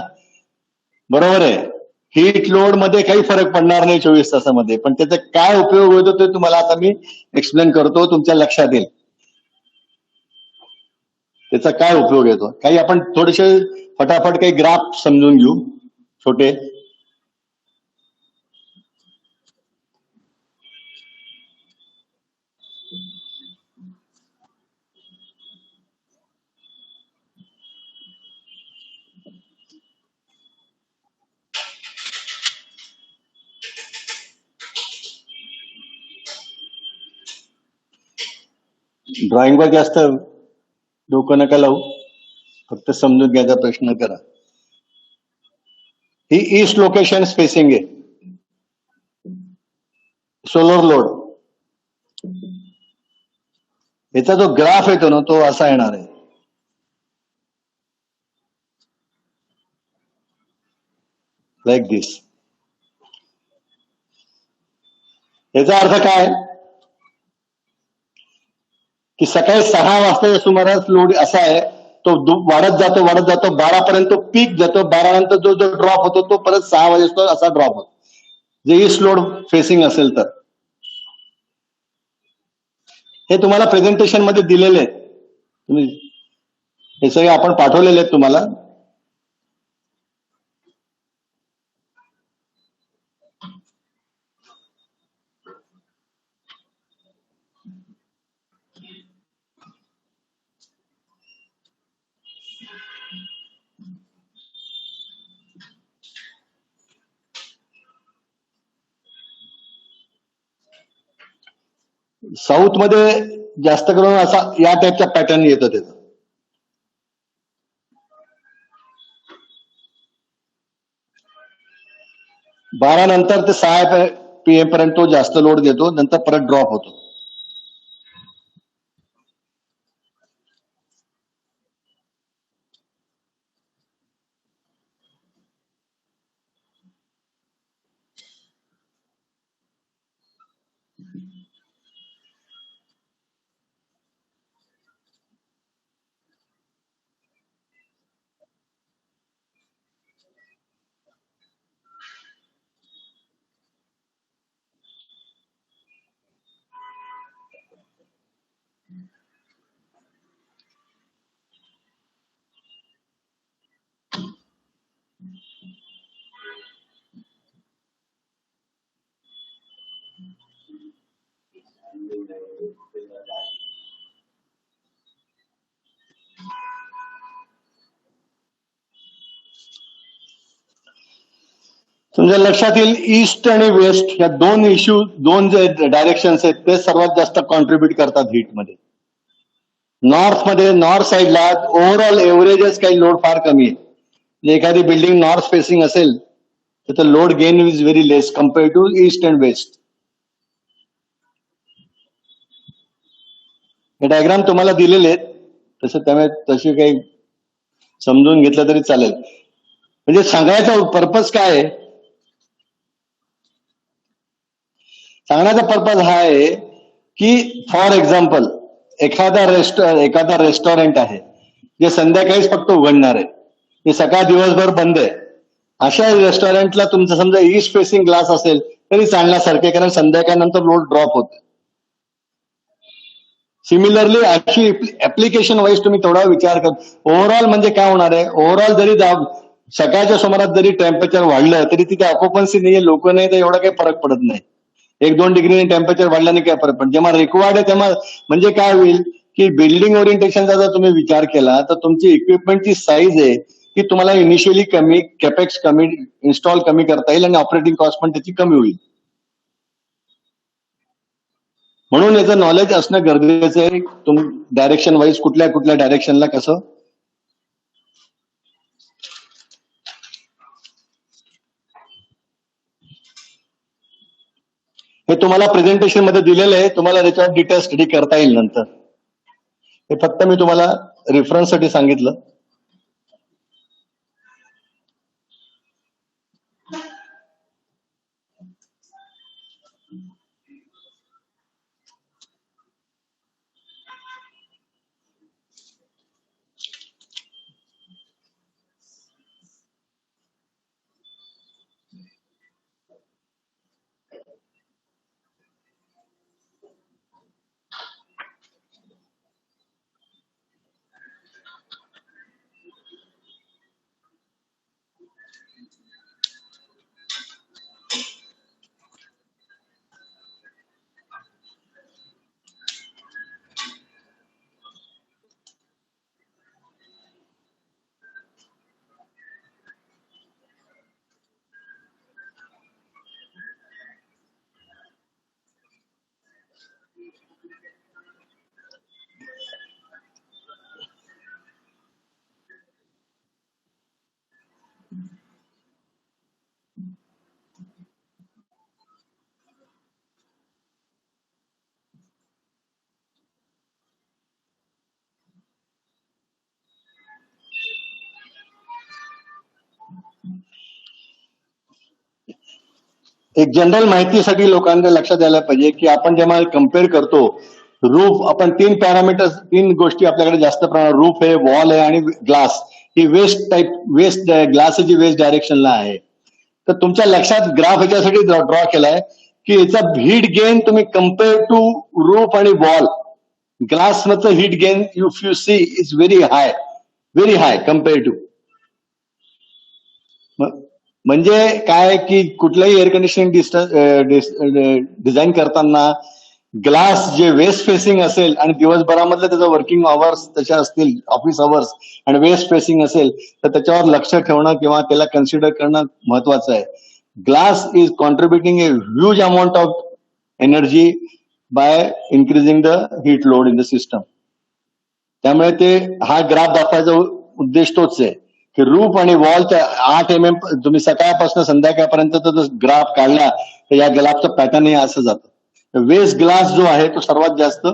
बरोबर आहे. हीट लोड मध्ये काही फरक पडणार नाही 24 तासामध्ये, पण त्याचा काय उपयोग होतो ते तुम्हाला आता मी एक्सप्लेन करतो, तुमच्या लक्षात येईल त्याचा काय उपयोग येतो. काही आपण थोडेसे फटाफट काही ग्राफ समजून घेऊ छोटे. ड्रॉइंगवर जास्त डोकं नका लावू, फक्त समजून घ्यायचा प्रश्न करा. ही ईस्ट लोकेशन स्पेसिंग आहे. सोलर लोड याचा जो ग्राफ येतो ना तो असा येणार आहे. लाईक दिस. याचा अर्थ काय की सकाळी 6 वाजताच्या सुमारास लोड असा आहे तो वाढत जातो 12 पर्यंत पीक जातो. 12 नंतर जो जो ड्रॉप होतो तो परत 6 वाजेस्तो असा ड्रॉप होतो जे ईस्ट लोड फेसिंग असेल तर. हे तुम्हाला प्रेझेंटेशन मध्ये दिलेले आहेत. तुम्ही हे सगळे आपण पाठवलेले आहेत तुम्हाला. साऊथ मध्ये जास्त करून असा या टाईपचा पॅटर्न येतो त्याचा. बारा नंतर ते 6 PM पर्यंत तो जास्त लोड देतो नंतर परत ड्रॉप होतो. तुमच्या लक्षात येईल ईस्ट आणि वेस्ट या दोन इश्यू दोन जे डायरेक्शन्स आहेत ते सर्वात जास्त कॉन्ट्रीब्युट करतात हीट मध्ये. नॉर्थ मध्ये नॉर्थ साईडला ओव्हरऑल एव्हरेजच काही लोड फार कमी आहे. एखादी बिल्डिंग नॉर्थ फेसिंग असेल तर load gain is very less compare to east and west. हे डायग्राम तुम्हाला दिलेले आहेत तसं त्यामुळे तशी काही समजून घेतलं तरी चालेल. म्हणजे सांगायचा पर्पज काय आहे, सांगण्याचा पर्पज हा आहे की फॉर एक्झाम्पल एखादा रेस्टॉरंट आहे जे संध्याकाळीच फक्त उघडणार आहे, जे सकाळ दिवसभर बंद आहे. अशा रेस्टॉरंटला तुमचं समजा ईस्ट फेसिंग ग्लास असेल तरी चालण्यासारखे कारण संध्याकाळनंतर लोड ड्रॉप होते. सिमिलरली अशी ऍप्लिकेशन वाईज तुम्ही थोडा विचार कर. ओव्हरऑल म्हणजे काय होणार आहे, ओव्हरऑल जरी सकाळच्या सुमारात जरी टेम्परेचर वाढलं तरी तिथे ऑक्युपन्सी नाहीये, लोक नाही, तर एवढा काही फरक पडत नाही. 1-2 डिग्रीने टेम्परेचर वाढल्याने काय फरक पडत. जेव्हा रिक्वायर्ड आहे तेव्हा म्हणजे काय होईल की बिल्डिंग ओरिएंटेशनचा जर तुम्ही विचार केला तर तुमची इक्विपमेंटची साईज आहे की तुम्हाला इनिशियली कमी कॅपेक्स कमी इन्स्टॉल कमी करता येईल आणि ऑपरेटिंग कॉस्ट पण त्याची कमी होईल. म्हणून याचं नॉलेज असणं गरजेचं आहे. डायरेक्शन वाईज कुठल्या कुठल्या डायरेक्शनला कसं. हे तुम्हाला प्रेझेंटेशन मध्ये दिलेलं आहे, तुम्हाला त्याच्यावर डिटेल स्टडी करता येईल नंतर. हे फक्त मी तुम्हाला रेफरन्स साठी सांगितलं. एक जनरल माहितीसाठी लोकांना लक्षात यायला पाहिजे की आपण जेव्हा कम्पेअर करतो रूफ, आपण तीन गोष्टी आपल्याकडे जास्त प्रमाणात, रूफ आहे, वॉल आहे आणि ग्लास. ही वेस्ट ग्लासची वेस्ट डायरेक्शनला आहे. तर तुमच्या लक्षात ग्राफ ह्याच्यासाठी ड्रॉ केलाय की याचा हीट गेन तुम्ही कम्पेअर टू रूफ आणि वॉल, ग्लास मधलं heat gain if you see is very high compare to. म्हणजे काय की कुठलंही एअर कंडिशनिंग डिझाईन करताना ग्लास जे वेस्ट फेसिंग असेल आणि दिवसभरामधलं त्याचं वर्किंग आवर्स त्याच्या असतील, ऑफिस आवर्स, आणि वेस्ट फेसिंग असेल तर त्याच्यावर लक्ष ठेवणं किंवा त्याला कन्सिडर करणं महत्वाचं आहे. Glass is contributing a huge amount of energy by increasing the heat load in the system. त्यामुळे ते हा ग्राफ दाखवायचा उद्देश तोच आहे की रूफ आणि वॉलच्या 8 mm तुम्ही सकाळपासून संध्याकाळपर्यंत तो ग्राफ काढला तर या ग्राफचं पॅटर्न हे असं जातं. वेस्ट ग्लास जो आहे तो सर्वात जास्त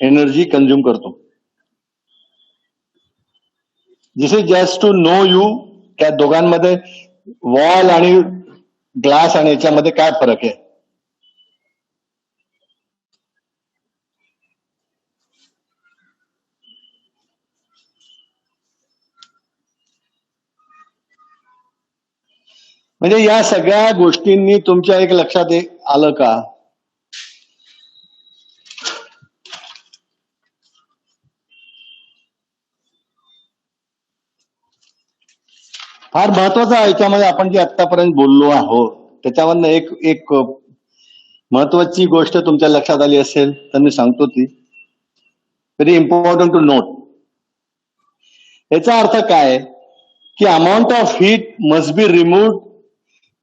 एनर्जी कंझ्युम करतो. This is just to know you त्या दोघांमध्ये वॉल आणि ग्लास आणि याच्यामध्ये काय फरक आहे. म्हणजे या सगळ्या गोष्टींनी तुमच्या एक लक्षात आलं का फार महत्वाचं आहे. याच्यामध्ये आपण जे आतापर्यंत बोललो आहोत त्याच्यावरनं एक महत्वाची गोष्ट तुमच्या लक्षात आली असेल तर मी सांगतो ती, व्हेरी इम्पॉर्टंट टू नोट. याचा अर्थ काय की amount of heat must be removed.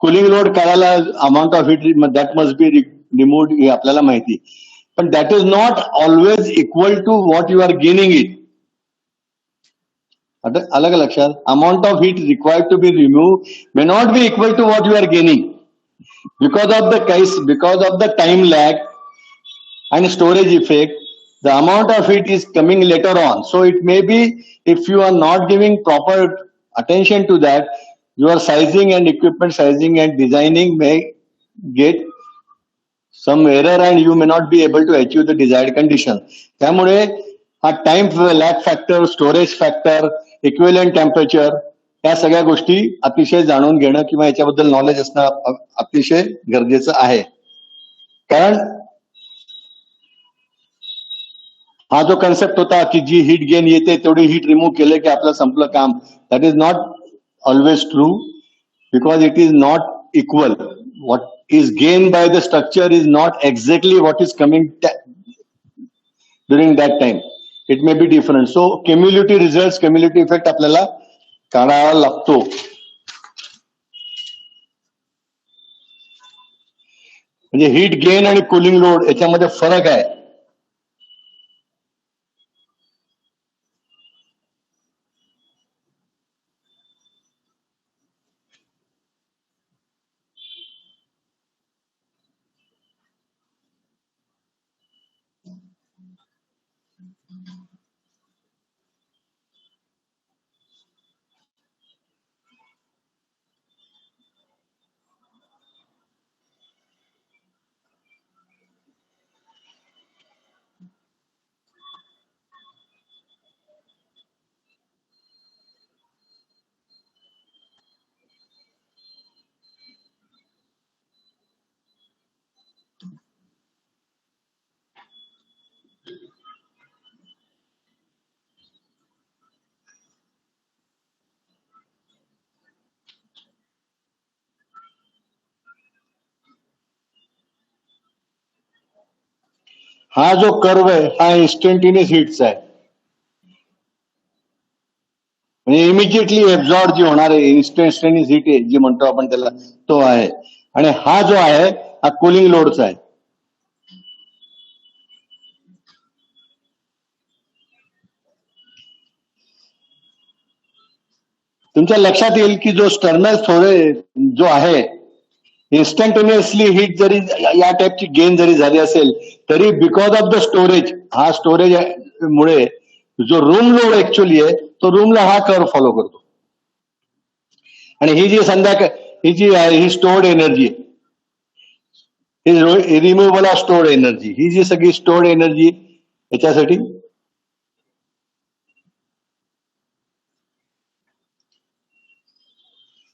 Cooling load करायला amount of heat that must be removed हे आपल्याला माहिती, पण that is not always equal to what you are gaining it. अलग लक्षात, amount of heat required to be removed may not be equal to what you are gaining because of the time lag and storage effect. The amount of heat is coming later on, so it may be, if you are not giving proper attention to that, your sizing and equipment sizing and designing may get some error and you may not be able to achieve the desired condition. त्यामुळे हा time lag factor, storage factor, equivalent temperature, या सगळ्या गोष्टी अतिशय जाणून घेणं किंवा याच्याबद्दल नॉलेज असणं अतिशय गरजेचं आहे. कारण हा जो कन्सेप्ट होता की जी हीट गेन येते तेवढी हीट रिमूव्ह केले की आपलं संपलं काम, that is not always true, because it is not equal. What is gain by the structure is not exactly what is coming during that time. It may be different. So cumulative result, cumulative effect आपल्याला काढावा लागतो. म्हणजे हीट गेन आणि कुलिंग लोड याच्यामध्ये फरक आहे. हा जो कर्व आहे हा इन्स्टंटेनियस हीटचा आहे. म्हणजे इमिजिएटली एब्झॉर्ब जी होणार आहे इन्स्टंटेनियस हीट आहे जी म्हणतो आपण त्याला, तो आहे. आणि हा जो आहे हा कुलिंग लोडचा आहे. तुमच्या लक्षात येईल की जो स्टर्नल जो आहे इन्स्टंटेनियसली हीट जरी या टाईपची गेन जरी झाली असेल तरी बिकॉज ऑफ द स्टोरेज, हा स्टोरेज मुळे जो रूम लोड ऍक्च्युअली आहे तो रूमला हा कर्व फॉलो करतो. आणि ही जी ही जी आहे ही स्टोर्ड एनर्जी, ही रिमूव्हल ऑफ स्टोर्ड एनर्जी, ही जी सगळी स्टोर्ड एनर्जी याच्यासाठी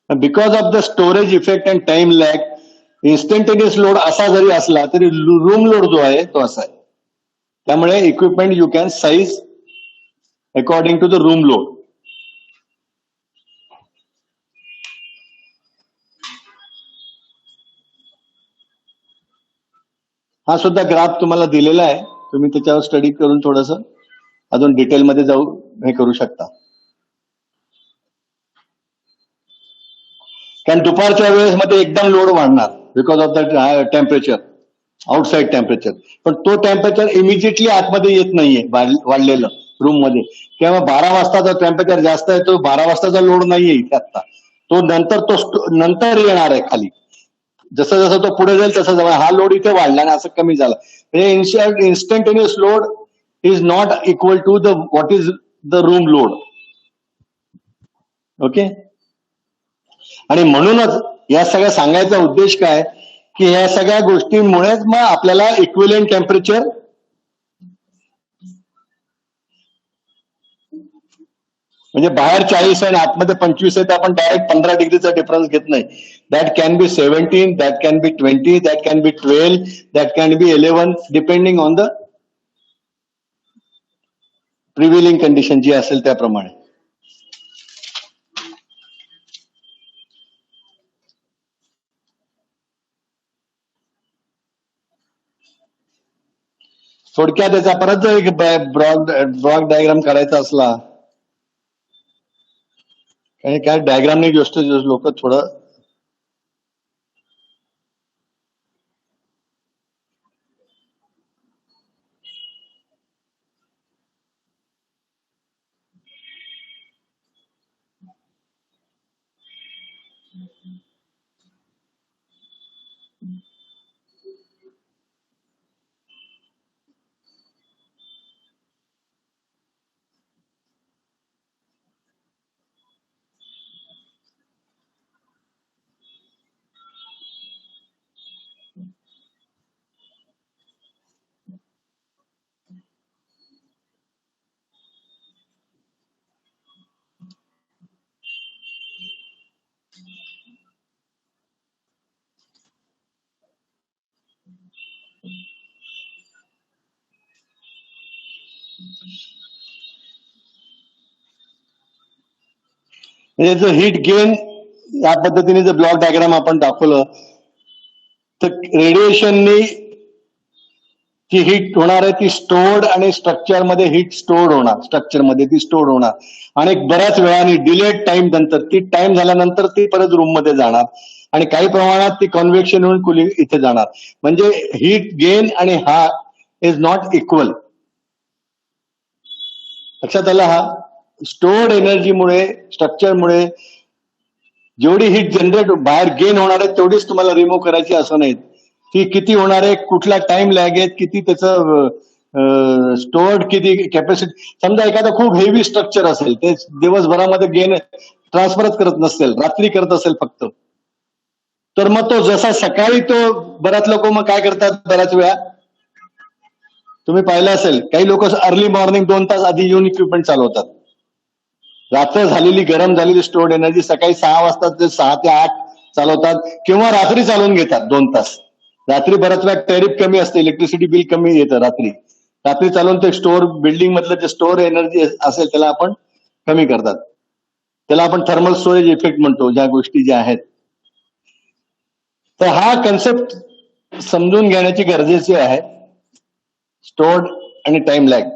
because of the storage effect and time lag, instantaneous load असा जरी असला तरी रूम लोड जो आहे तो असा आहे. त्यामुळे equipment you can size according to the room load. हा सुद्धा ग्राफ तुम्हाला दिलेला आहे, तुम्ही त्याच्यावर स्टडी करून थोडस अजून डिटेलमध्ये जाऊ हे करू शकता. कारण दुपारच्या वेळेस मध्ये एकदम लोड वाढणार because of the temperature, outside temperature. पण तो टेम्परेचर इमिजिएटली आतमध्ये येत नाहीये वाढलेलं रूम मध्ये. किंवा 12 वाजताचा टेम्परेचर जास्त आहे, तो 12 वाजताचा लोड नाहीये इथे आता, तो नंतर येणार आहे खाली. जसं जसं तो पुढे जाईल तसं हा लोड इथे वाढला आणि असं कमी झाला. म्हणजे instantaneous load is not equal to the what is the room load. Okay. आणि म्हणूनच या सगळ्या सांगायचा उद्देश काय की या सगळ्या गोष्टींमुळेच मग आपल्याला इक्विलेंट टेम्परेचर म्हणजे बाहेर 40 आणि आतमध्ये 25 आहे तर आपण डायरेक्ट 15 डिग्रीचा डिफरन्स घेत नाही. That can be 17, that can be 20, that can be 12, that can be 11 depending on the prevailing condition जी असेल त्याप्रमाणे. थोडक्यात त्याचा परत जर एक ब्रॉड डायग्राम करायचा असला, काय डायग्रामने गोष्ट लोक थोडं म्हणजे जो हीट गेन या पद्धतीने जर ब्लॉक डायग्राम आपण दाखवलं तर रेडिएशननी जी हीट होणार आहे ती स्टोर्ड आणि स्ट्रक्चरमध्ये हीट स्टोर्ड होणार, स्ट्रक्चरमध्ये ती स्टोर्ड होणार आणि बऱ्याच वेळाने डिलेड टाइम नंतर ती टाइम झाल्यानंतर ती परत रूम मध्ये जाणार आणि काही प्रमाणात ती कन्व्हेक्शन होऊन कुलिंग इथे जाणार. म्हणजे हीट गेन आणि हा इज नॉट इक्वल. लक्षात आलं. हा स्टोर्ड एनर्जीमुळे, स्ट्रक्चरमुळे जेवढी हीट जनरेट बाहेर गेन होणार आहे तेवढीच तुम्हाला रिमूव्ह करायची असं नाही. ती किती होणार आहे, कुठला टाइम लॅग आहे, किती त्याचं स्टोअर्ड किती कॅपॅसिटी. समजा एखादा खूप हेवी स्ट्रक्चर असेल, ते दिवसभरामध्ये गेन ट्रान्सफरच करत नसेल, रात्री करत असेल फक्त, तर मग तो जसा सकाळी तो बऱ्याच लोक मग काय करतात, बऱ्याच वेळा तुम्ही पाहिलं असेल काही लोक अर्ली मॉर्निंग 2 तास आधी येऊन इक्विपमेंट चालवतात. रात्र झालेली गरम झालेली स्टोर्ड एनर्जी सकाळी 6 वाजता ते 6 ते 8 चालवतात किंवा रात्री चालवून घेतात 2 तास. रात्री बऱ्याच वेळा टॅरिफ कमी असते, इलेक्ट्रिसिटी बिल कमी येतं रात्री. रात्री चालवून ते स्टोअर बिल्डिंग मधलं जे स्टोअर एनर्जी असेल त्याला आपण कमी करतात. त्याला आपण थर्मल स्टोरेज इफेक्ट म्हणतो, ज्या गोष्टी ज्या आहेत. तर हा कन्सेप्ट समजून घेण्याची गरजेची आहे, स्टोर्ड आणि टाइम लॅग.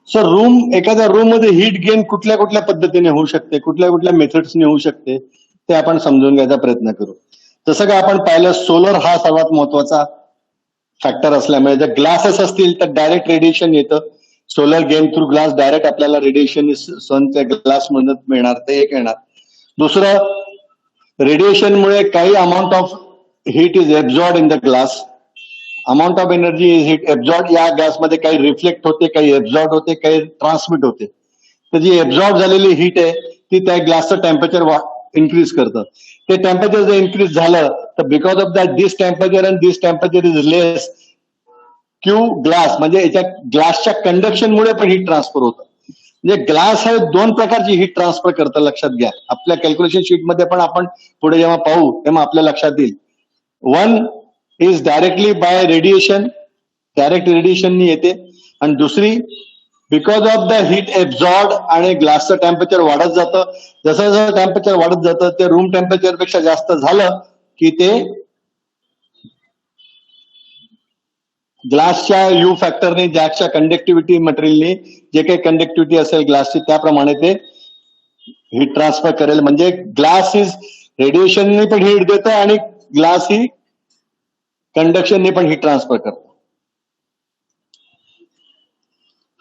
सर एखाद्या रूम मध्ये हीट गेन कुठल्या कुठल्या पद्धतीने होऊ शकते, कुठल्या कुठल्या मेथड्सने होऊ शकते ते आपण समजून घ्यायचा प्रयत्न करू. जसं काय आपण पाहिलं, सोलर हा सर्वात महत्वाचा फॅक्टर असल्यामुळे जर ग्लासेस असतील तर डायरेक्ट रेडिएशन येतं. Solar gain through glass direct आपल्याला रेडिएशन सनच्या ग्लास मधून मिळणार, ते एक येणार. दुसरं, रेडिएशनमुळे काही amount of heat is absorbed in the glass. Amount of energy is heat absorbed. या गॅसमध्ये काही रिफ्लेक्ट होते, काही एब्झॉर्ड होते, काही ट्रान्समिट होते. तर जी एब्झॉर्ब झालेली हीट आहे ती त्या ग्लासचं टेम्परेचर इन्क्रीज करतं. ते टेम्परेचर जर इन्क्रीज झालं तर because of that this temperature and this temperature is less, Q glass म्हणजे याच्या ग्लासच्या कंडक्शनमुळे पण हीट ट्रान्सफर होतं. म्हणजे ग्लास हे दोन प्रकारची हीट ट्रान्सफर करतं, लक्षात घ्या. आपल्या कॅल्क्युलेशन शीटमध्ये पण आपण पुढे जेव्हा पाहू तेव्हा आपल्या लक्षात येईल. One is directly by radiation, direct रेडिएशननी येते. आणि दुसरी because of the heat absorbed आणि ग्लासचं टेम्परेचर वाढत जातं. जसं जसं टेम्परेचर वाढत जातं ते रूम टेम्परेचर पेक्षा जास्त झालं की ते ग्लासच्या यू फॅक्टरने, गॅसच्या कंडक्टिव्हिटी मटेरियलने जे काही कंडक्टिव्हिटी असेल ग्लासची त्याप्रमाणे ते हीट ट्रान्सफर करेल. म्हणजे ग्लास इज रेडिएशनने पण हीट देतं आणि ग्लास ही कंडक्शनने पण हीट ट्रान्सफर करतो.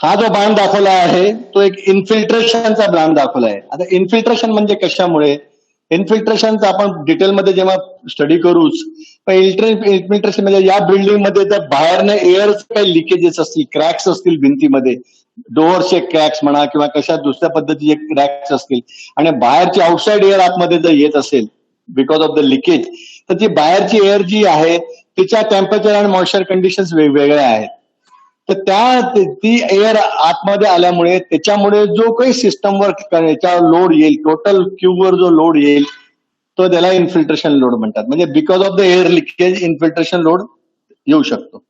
हा जो बाण दाखवला आहे तो एक इन्फिल्ट्रेशनचा बाण दाखवला आहे. आता इन्फिल्ट्रेशन म्हणजे कशामुळे, इन्फिल्ट्रेशनचं आपण डिटेलमध्ये जेव्हा स्टडी करूच, पण इन्फिल्ट्रेशन म्हणजे या बिल्डिंगमध्ये जर बाहेरने एअरचे काही लिकेजेस असतील, क्रॅक्स असतील भिंतीमध्ये, डोअरचे क्रॅक्स म्हणा किंवा कशा दुसऱ्या पद्धतीचे क्रॅक्स असतील आणि बाहेरची आउटसाइड एअर आतमध्ये जर येत असेल बिकॉज ऑफ द लिकेज, तर ती बाहेरची एअर जी आहे तिच्या टेम्परेचर आणि मॉइश्चर कंडिशन्स वेगवेगळ्या आहेत. तर ती एअर आतमध्ये आल्यामुळे त्याच्यामुळे जो काही सिस्टमवर याच्यावर लोड येईल, टोटल क्यूबवर जो लोड येईल तो त्याला इन्फिल्ट्रेशन लोड म्हणतात. म्हणजे because of the air leakage infiltration load येऊ शकतो.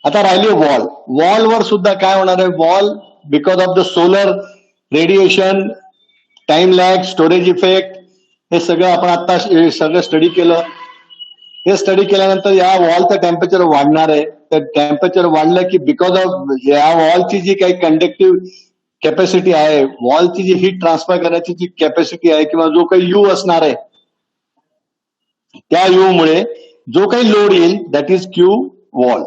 आता राहिली वॉल. वॉलवर सुद्धा काय होणार आहे, wall because of the solar radiation, time lag, storage effect, हे सगळं आपण आता सगळं स्टडी केलं. हे स्टडी केल्यानंतर या वॉलचं टेम्परेचर वाढणार आहे. तर टेम्परेचर वाढलं की बिकॉज ऑफ या वॉलची जी काही कंडक्टिव्ह कॅपॅसिटी आहे, वॉलची जी हीट ट्रान्सफर करण्याची जी कॅपॅसिटी आहे किंवा जो काही यू असणार आहे त्या यू मुळे जो काही लोड येईल that is Q wall.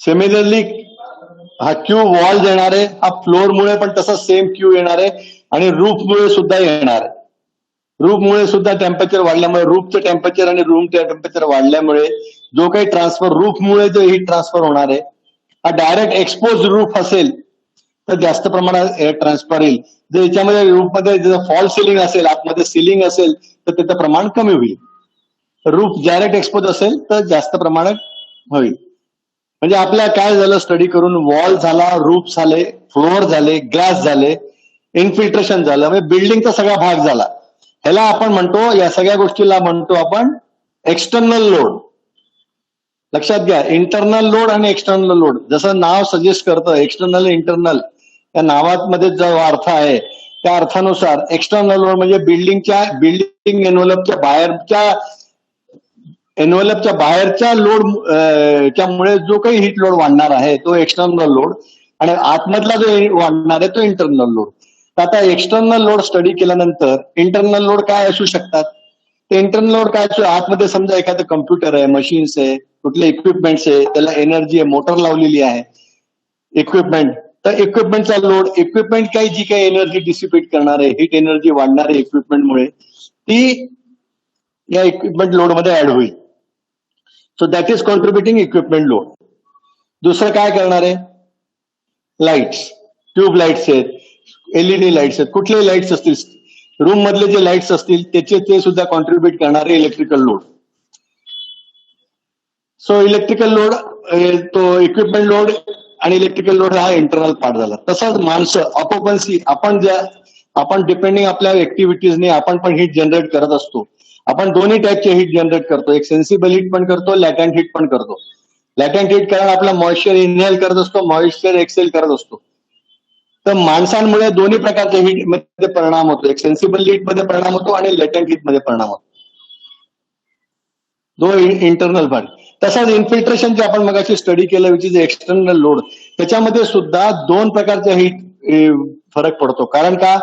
Similarly हा क्यू वॉल येणार आहे, हा फ्लोअरमुळे पण तसा सेम क्यू येणार आहे आणि रूफमुळे सुद्धा येणार आहे. रूफमुळे सुद्धा टेम्परेचर वाढल्यामुळे, रूफचं टेम्परेचर आणि रूमचं टेम्परेचर वाढल्यामुळे जो काही ट्रान्सफर, रूफमुळे जो हीट ट्रान्सफर होणार आहे, हा डायरेक्ट एक्सपोज रूफ असेल तर जास्त प्रमाणात एअर ट्रान्सफर येईल. जर याच्यामध्ये रूफमध्ये जर फॉल सिलिंग असेल, आतमध्ये सिलिंग असेल, तर त्याचं प्रमाण कमी होईल. रूफ डायरेक्ट एक्सपोज असेल तर जास्त प्रमाणात होईल. म्हणजे आपल्या काय झालं स्टडी करून, वॉल झाला, रूफ झाले, फ्लोअर झाले, ग्लास झाले, इन्फिल्ट्रेशन झालं, म्हणजे बिल्डिंगचा सगळा भाग झाला. ह्याला आपण म्हणतो, या सगळ्या गोष्टीला म्हणतो आपण एक्सटर्नल लोड. लक्षात घ्या, इंटरनल लोड आणि एक्सटर्नल लोड. जसं नाव सजेस्ट करतं एक्सटर्नल इंटरनल, त्या नावामध्ये जो अर्थ आहे त्या अर्थानुसार एक्सटर्नल लोड म्हणजे बिल्डिंग एन्व्हलपच्या बाहेरच्या लोड त्यामुळे जो काही हीट लोड वाढणार आहे तो एक्सटर्नल लोड, आणि आतमधला जो वाढणार आहे तो इंटरनल लोड. आता एक्सटर्नल लोड स्टडी केल्यानंतर इंटरनल लोड काय असू शकतात? ते इंटरनल लोड काय असू, आतमध्ये समजा एखादं कम्प्युटर आहे, मशीन्स आहे, कुठले इक्विपमेंट्स आहे, त्याला एनर्जी आहे, मोटर लावलेली आहे, इक्विपमेंट, तर इक्विपमेंटचा लोड, इक्विपमेंट काही जी काही एनर्जी डिसिपेट करणार आहे, हीट एनर्जी वाढणार आहे इक्विपमेंटमुळे, ती या इक्विपमेंट लोड मध्ये ऍड होईल. So that is contributing equipment load. दुसरं काय करणार आहे? लाईट्स, ट्यूब लाईट्स आहेत, एलईडी लाईट्स आहेत, कुठलेही लाईट्स असतील, रूम मधले जे लाईट्स असतील त्याचे ते सुद्धा कॉन्ट्रीब्युट करणारे electrical load. So electrical load, तो इक्विपमेंट लोड आणि इलेक्ट्रिकल लोड हा इंटरनल पार्ट झाला. तसंच माणसं, ऑक्युपन्सी, आपण डिपेंडिंग आपल्या ऍक्टिव्हिटीजने आपण पण हीट जनरेट करत असतो. आपण दोन्ही टाईपचे हीट जनरेट करतो, एक सेन्सिबल हीट पण करतो, लॅटंट हीट पण करतो. लॅटंट हीट कारण आपला मॉइश्चर इनहेल करत असतो, मॉइश्चर एक्सेल करत असतो. तर माणसांमुळे दोन्ही प्रकारच्या हीट मध्ये परिणाम होतो, एक सेन्सिबल हीट मध्ये परिणाम होतो आणि लॅटंट हीट मध्ये परिणाम होतो, जो इंटरनल पार्ट. तसाच इन्फिल्ट्रेशन जे आपण मगाशी स्टडी केलं विच इज एक्सटर्नल लोड, त्याच्यामध्ये सुद्धा दोन प्रकारच्या हीट फरक पडतो. कारण का?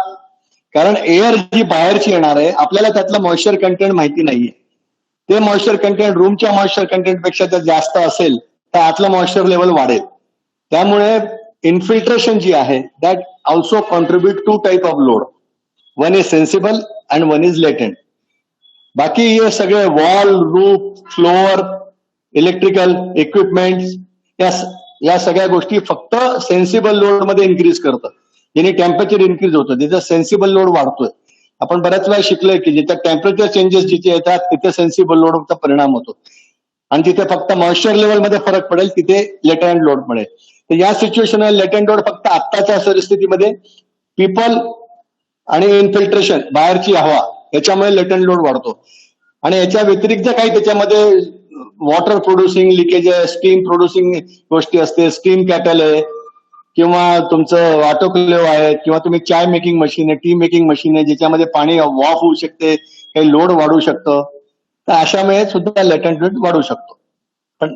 कारण एअर जी बाहेरची येणार आहे, आपल्याला त्यातलं मॉइश्चर कंटेंट माहिती नाहीये. ते मॉइश्चर कंटेंट रूमच्या मॉइश्चर कंटेंट पेक्षा जर जास्त असेल तर आतलं मॉइश्चर लेवल वाढेल. त्यामुळे इन्फिल्ट्रेशन जी आहे that also contribute to type of load, one is sensible and one is latent. बाकी हे सगळे wall, roof, floor, electrical equipment, या सगळ्या गोष्टी फक्त सेन्सिबल लोड मध्ये इन्क्रीज करतात, ज्याने टेम्परेचर इन्क्रीज होतं, जिथं सेन्सिबल लोड वाढतोय. आपण बऱ्याच वेळा शिकलोय की जिथं टेम्परेचर चेंजेस जिथे येतात तिथे सेन्सिबल लोडचा परिणाम होतो, आणि तिथे फक्त मॉइश्चर लेवल मध्ये फरक पडेल, तिथे लेटेंट लोड पडेल. तर या सिच्युएशनला लेटेंट लोड फक्त आत्ताच्या परिस्थितीमध्ये पीपल आणि इन्फिल्ट्रेशन, बाहेरची हवा, याच्यामुळे लेटेंट लोड वाढतो. आणि याच्या व्यतिरिक्त काही त्याच्यामध्ये वॉटर प्रोड्युसिंग लिकेज आहे, स्टीम प्रोड्युसिंग गोष्टी असते, स्टीम कॅटल आहे, किंवा तुमचं ऑटोक्लेव्ह आहे, किंवा तुम्ही चाय मेकिंग मशीन आहे, टी मेकिंग मशीन आहे, ज्याच्यामध्ये पाणी वाफ होऊ शकते, काही लोड वाढू शकतं. तर अशामुळे सुद्धा लेटेंट लोड वाढू शकतो. पण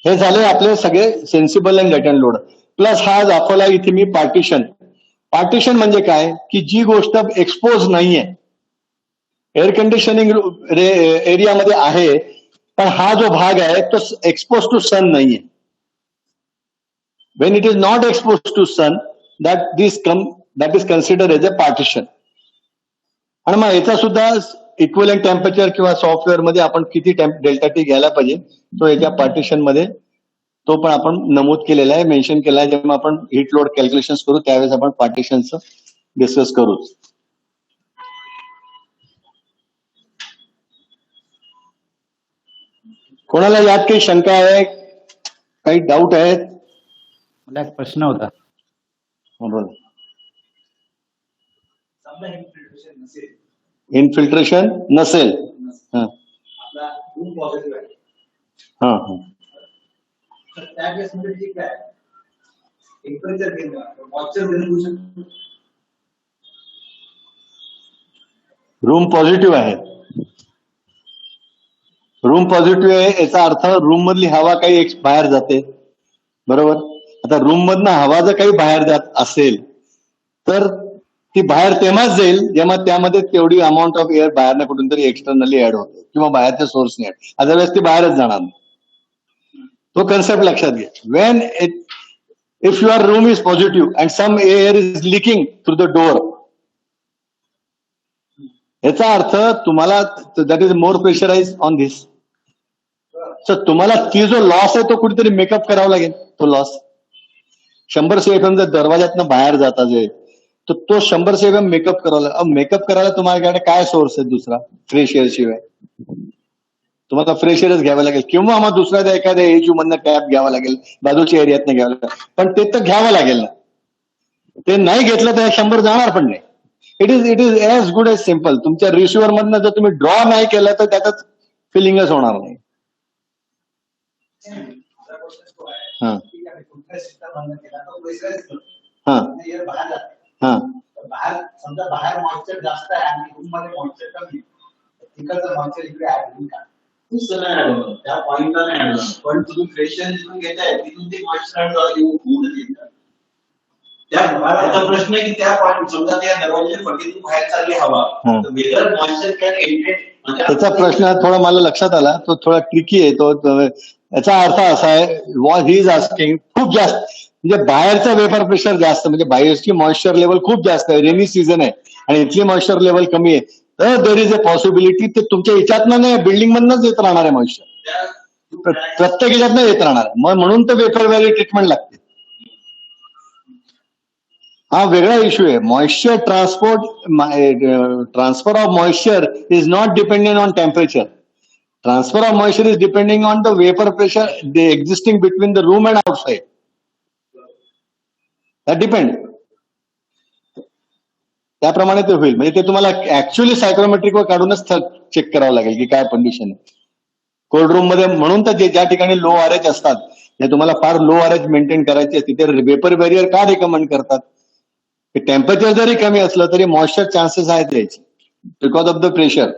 हे झाले आपले सगळे sensible and latent load. Plus हा दाखवला इथे मी पार्टिशन. पार्टिशन म्हणजे काय की जी गोष्ट एक्सपोज नाहीये, एअर कंडिशनिंग एरियामध्ये आहे, पण हा जो भाग आहे तो एक्सपोज टू सन नाहीये. When it is not exposed to sun, that is considered as a partition. आणि मग याचा सुद्धा इक्विलंट टेम्परेचर किंवा सॉफ्टवेअर मध्ये आपण किती डेल्टा टी घ्यायला पाहिजे तो याच्या पार्टिशन मध्ये तो पण आपण नमूद केलेला आहे, मेन्शन केला आहे. जेव्हा आपण हीट लोड कॅल्क्युलेशन करू त्यावेळेस आपण पार्टिशनचं डिस्कस करू. कोणाला यात काही शंका आहे, काही डाऊट आहेत? मला एक प्रश्न होता. इन्फिल्ट्रेशन नसेल, हा हा, रूम पॉझिटिव्ह आहे, रूम पॉझिटिव्ह आहे याचा अर्थ रूम मधली हवा काही बाहेर जाते, बरोबर. आता रूम मधनं हवा जर काही बाहेर जात असेल तर ती बाहेर तेव्हाच जाईल जेव्हा त्यामध्ये तेवढी अमाऊंट ऑफ एअर बाहेरनं कुठून तरी एक्सटर्नली ऍड होते किंवा बाहेरच्या सोर्सने ऍड, अदरवाईज ती बाहेरच जाणार नाही. तो कन्सेप्ट लक्षात घ्या. When if your room is positive and some air is leaking through the door, याचा अर्थ तुम्हाला that is more pressurise on this. Sir तुम्हाला ती जो लॉस आहे तो कुठेतरी मेकअप करावा लागेल. तो लॉस 100 CFM जर दरवाज्यातनं बाहेर जाता जे तर तो 100 CFM मेकअप करावा लागेल. मेकअप करायला तुम्हाला काय सोर्स आहे दुसरा फ्रेश एअर शिवाय? तुम्हाला फ्रेश एअरच घ्यावा लागेल किंवा मग दुसऱ्या एखाद्या एजू मधनं कॅब घ्यावा लागेल, बाजूच्या एरियातनं घ्यावं लागेल. पण ते तर घ्यावं लागेल ना. ते नाही घेतलं तर 100 जाणार पण नाही. It is as good as simple. तुमच्या रिसिव्हर मधनं जर तुम्ही ड्रॉ नाही केलं तर त्यातच फिलिंगच होणार नाही. हा हा हा बाहेर समजा बाहेर मॉइश्चर जास्त आहे आणि रूम मध्ये मॉइश्चर कमी, तिकडचं मॉइश्चर इकडे ऍड होईल का? त्या पॉइंटला नाही ऍड होणार, पण तुम्ही फ्रेश एअर जिथून घेताय तिथून ते मॉइश्चर होऊन त्याचा प्रश्न आहे की त्या पॉइंट समजा त्या दरवाजाच्या फटीतून बाहेर चालली हवा तर वेदर मॉइश्चर कॅन एंटर. त्याचा प्रश्न थोडा मला लक्षात आला, तो थोडा ट्रिकी आहे. तो याचा अर्थ असा आहे, वॉट ही इज आस्किंग खूप जास्त म्हणजे बाहेरचं वेपर प्रेशर जास्त म्हणजे बाहेरची मॉइश्चर लेवल खूप जास्त आहे, रेनी सीझन आहे आणि इथली मॉइश्चर लेवल कमी आहे, तर देर इज अ पॉसिबिलिटी ते तुमच्या याच्यातनं नाही बिल्डिंग मधनच येत राहणार आहे मॉइश्चर. प्रत्येक याच्यातनं येत राहणार आहे. मग म्हणून तर वेपर व्हॅली ट्रीटमेंट लागते. हा वेगळा इश्यू आहे. Moisture transfer of moisture is not dependent on temperature. Transfer of moisture is depending on the vapor pressure the existing between the room and outside. That depend. त्याप्रमाणे ते होईल. म्हणजे ते तुम्हाला ऍक्च्युअली सायक्रोमेट्रिक वर काढूनच चेक करावं लागेल की काय कंडिशन आहे कोल्ड रूम मध्ये. म्हणून तर ज्या ठिकाणी लो आरएच असतात, जे तुम्हाला फार लो आरएच मेंटेन करायचे तिथे वेपर बॅरियर का रिकमेंड करतात? की टेम्परेचर जरी कमी असलं तरी मॉइश्चर चान्सेस आहेत यायचे because of the pressure.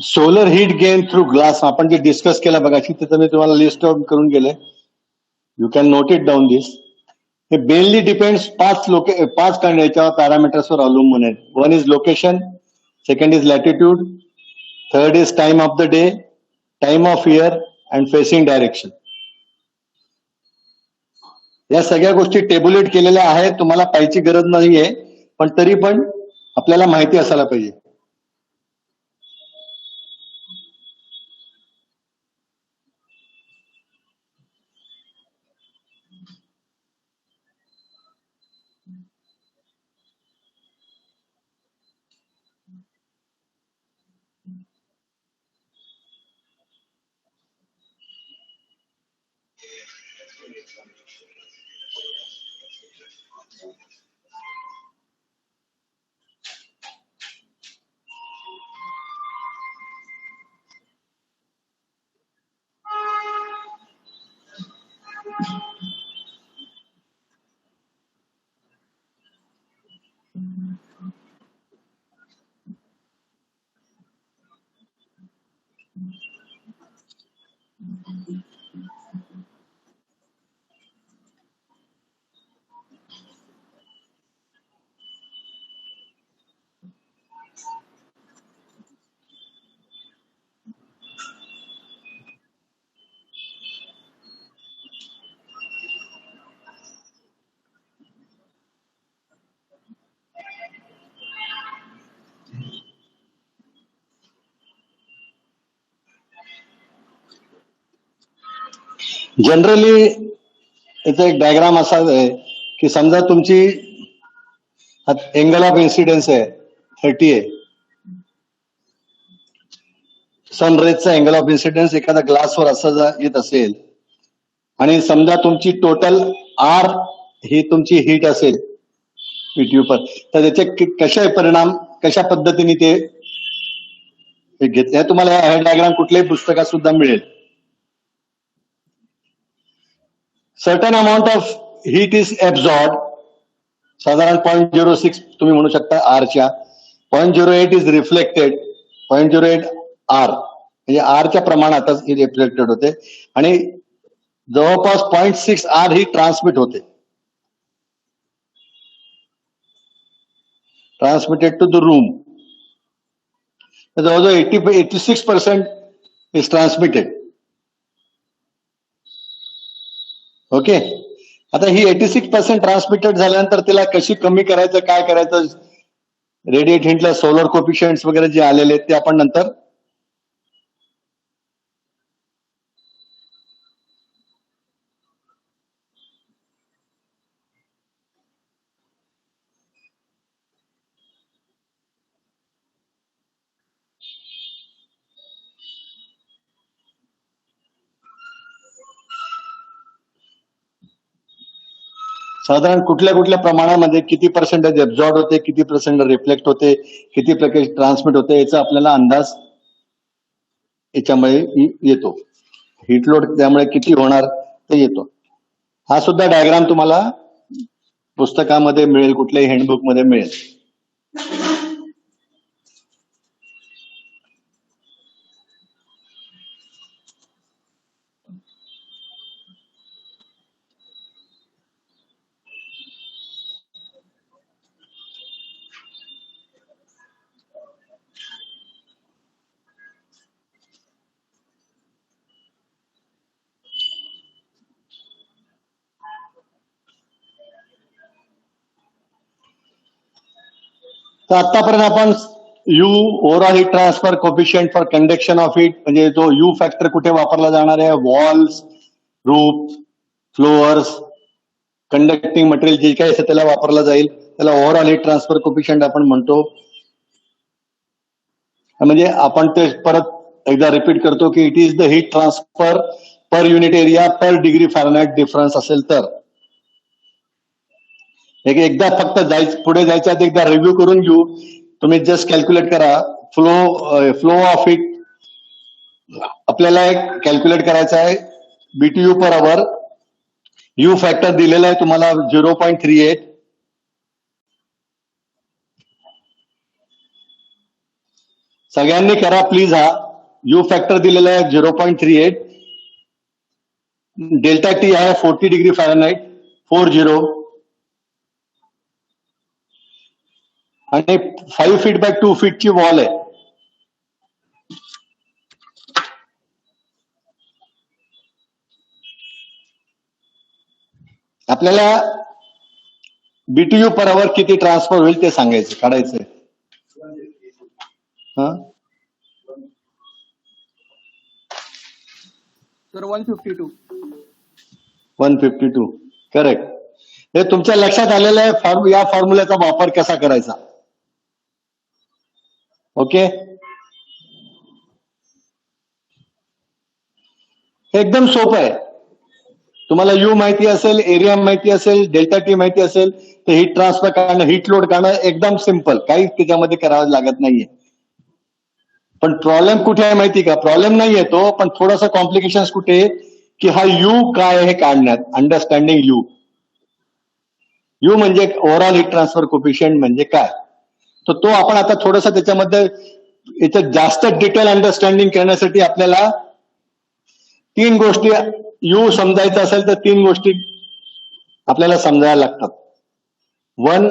Solar heat gain through glass आपण जे डिस्कस केलं बघा, तिथं मी तुम्हाला लिस्ट आउट करून गेले. You can note it down this. हे मेनली डिपेंड्स पाच याच्यावर पॅरामीटर्सवर अवलंबून आहेत. One is location, second is latitude, third is time of the day, time of year and facing direction. या सगळ्या गोष्टी टेब्युलेट केलेल्या आहेत. तुम्हाला पाहायची गरज नाहीये, पण तरी पण आपल्याला माहिती असायला पाहिजे. जनरली याचा एक डायग्राम असा आहे की समजा तुमची एंगल ऑफ इन्सिडेन्स आहे 30 आहे. सनरेजचा एंगल ऑफ इन्सिडेन्स एखादा ग्लासवर असा येत असेल आणि समजा तुमची टोटल आर ही तुमची हीट असेल पीट्यूपर, तर त्याचे कशा परिणाम कशा पद्धतीने ते घेतले तुम्हाला हे डायग्राम कुठल्याही पुस्तकात सुद्धा मिळेल. Certain amount of heat is absorb, साधारण 0.06 तुम्ही म्हणू शकता आरच्या, 0.08 इज रिफ्लेक्टेड, 0.08 आर म्हणजे आरच्या प्रमाणातच रिफ्लेक्टेड होते आणि जवळपास 0.6 आर ही ट्रान्समिट होते, ट्रान्समिटेड टू द रूम. जवळजवळ 86% इज ट्रान्समिटेड. ओके, आता ही 86% ट्रान्समिटेड झाल्यानंतर तिला कशी कमी करायचं, काय करायचं, रेडिएट हिंटला सोलर कोफिशियंट्स वगैरे जे आलेले आहेत ते आपण नंतर साधारण कुठल्या कुठल्या प्रमाणामध्ये किती पर्सेंटेज एब्झॉर्ब होते, किती पर्सेंट रिफ्लेक्ट होते, किती प्रकारे ट्रान्समिट होते याचा आपल्याला अंदाज याच्यामुळे येतो. हीट लोड त्यामुळे किती होणार ते येतो. हा सुद्धा डायग्राम तुम्हाला पुस्तकामध्ये मिळेल, कुठल्याही हँडबुक मध्ये मिळेल. तर आतापर्यंत आपण you overall heat transfer coefficient for conduction of heat म्हणजे तो यू फॅक्टर कुठे वापरला जाणार आहे, walls, roof, flowers, conducting material जे काही असेल त्याला वापरला जाईल, त्याला ओव्हरऑल हीट ट्रान्सफर कोफिशियंट आपण म्हणतो. म्हणजे आपण ते परत एकदा रिपीट करतो की it is the heat transfer per unit area per degree Fahrenheit difference असेल तर. एकदा फक्त पुढे जायच्या आधी एकदा रिव्ह्यू करून घेऊ. तुम्ही जस्ट कॅल्क्युलेट करा फ्लो ऑफ हीट. आपल्याला एक कॅल्क्युलेट करायचं आहे BTU per our. You factor दिलेला आहे तुम्हाला 0.38. सगळ्यांनी करा प्लीज. हा यू फॅक्टर दिलेला आहे 0.38. डेल्टा टी आहे 40 डिग्री फॅरनहाइट 40 आणि 5 फीट बाय 2 फीटची वॉल आहे. आपल्याला बीटीयू पर आवर किती ट्रान्सफर होईल ते सांगायचं, काढायचंय. सर 152. 152 करेक्ट. हे तुमच्या लक्षात आलेलं आहे या फॉर्म्युल्याचा वापर कसा करायचा. ओके, एकदम सोपं आहे. तुम्हाला यू माहिती असेल, एरिया माहिती असेल, डेल्टा टी माहिती असेल तर हीट ट्रान्सफर करणं, हीट लोड करणं एकदम सिम्पल, काही त्याच्यामध्ये करावं लागत नाहीये. पण प्रॉब्लेम कुठे आहे माहिती का, प्रॉब्लेम नाही येतो पण थोडासा कॉम्प्लिकेशन कुठे की हा यू काय हे काढण्यात. Understanding you. यू म्हणजे ओव्हरऑल हीट ट्रान्सफर कोफिशियंट म्हणजे काय, तर तो आपण आता थोडस त्याच्यामध्ये याच्यात जास्त डिटेल अंडरस्टँडिंग करण्यासाठी आपल्याला 3 गोष्टी, यू समजायचं असेल तर 3 गोष्टी आपल्याला समजायला लागतात. 1,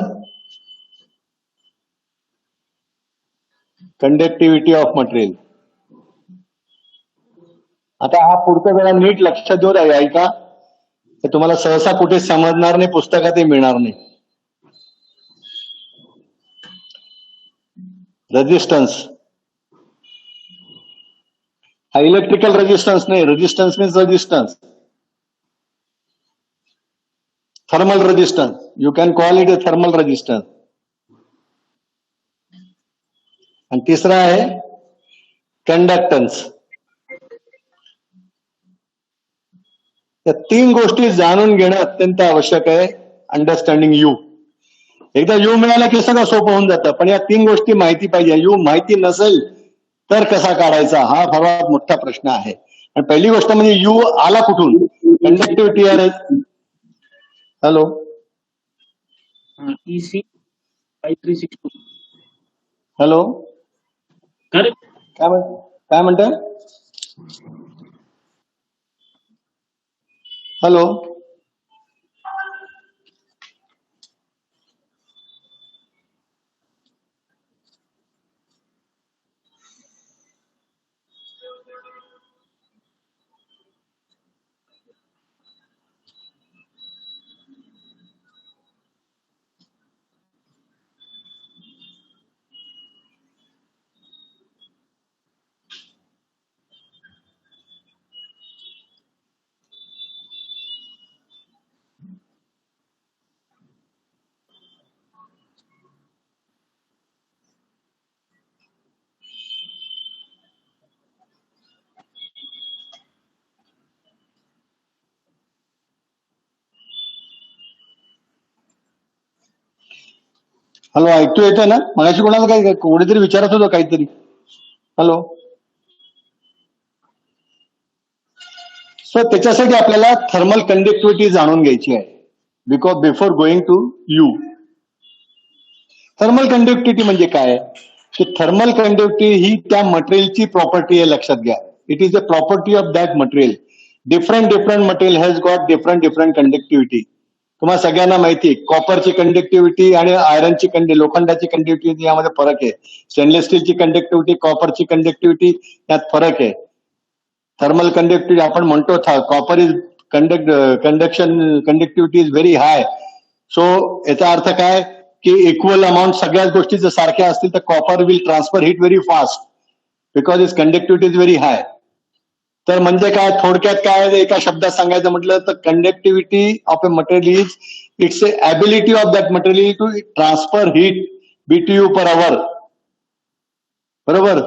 कंडक्टिव्हिटी ऑफ मटेरियल. आता हा पुढच्या वेळा नीट लक्षात देऊ द्या ऐका, हे तुम्हाला सहसा कुठे समजणार नाही, पुस्तकातही मिळणार नाही. रेजिस्टन्स हा इलेक्ट्रिकल रेजिस्टन्स नाही, resistance means resistance. Thermal resistance, you can call it a thermal resistance. आणि तिसरा आहे कंडक्टन्स. या 3 गोष्टी जाणून घेणं अत्यंत आवश्यक आहे. Understanding you. एकदा यू मिळाला की सगळं सोपं होऊन जातं, पण या 3 गोष्टी माहिती पाहिजे. यू माहिती नसेल तर कसा काढायचा हा सर्वात मोठा प्रश्न आहे. आणि पहिली गोष्ट म्हणजे यू आला कुठून? कंडक्टिव्हिटी आहे. Hello, EC 5362. Hello, correct. काय म्हणताय? हॅलो, हॅलो, ऐकू येतंय ना? मगाशी कोणाला काय कोणीतरी विचारत होतं काहीतरी. हॅलो. सो त्याच्यासाठी आपल्याला थर्मल कंडक्टिव्हिटी जाणून घ्यायची आहे. Before going to U. Thermal conductivity म्हणजे काय? की थर्मल कंडक्टिव्हिटी ही त्या मटेरियलची प्रॉपर्टी आहे, लक्षात घ्या. It is the property of that material. Different material has got different conductivity. तुम्हाला सगळ्यांना माहिती आहे, कॉपरची कंडक्टिव्हिटी आणि आयरनची लोखंडाची कंडक्टिव्हिटी यामध्ये फरक आहे. स्टेनलेस स्टीलची कंडक्टिव्हिटी, कॉपरची कंडक्टिव्हिटी यात फरक आहे. थर्मल कंडक्टिव्हिटी आपण म्हणतो copper is conductivity is very high. So याचा अर्थ काय की इक्वल अमाऊंट सगळ्याच गोष्टी जर सारख्या असतील तर copper will transfer hit very fast because is conductivity is very हाय. तर म्हणजे काय, थोडक्यात काय एका शब्दात सांगायचं म्हटलं तर conductivity of a material is it's a ability of that material to transfer heat BTU per hour. बरोबर.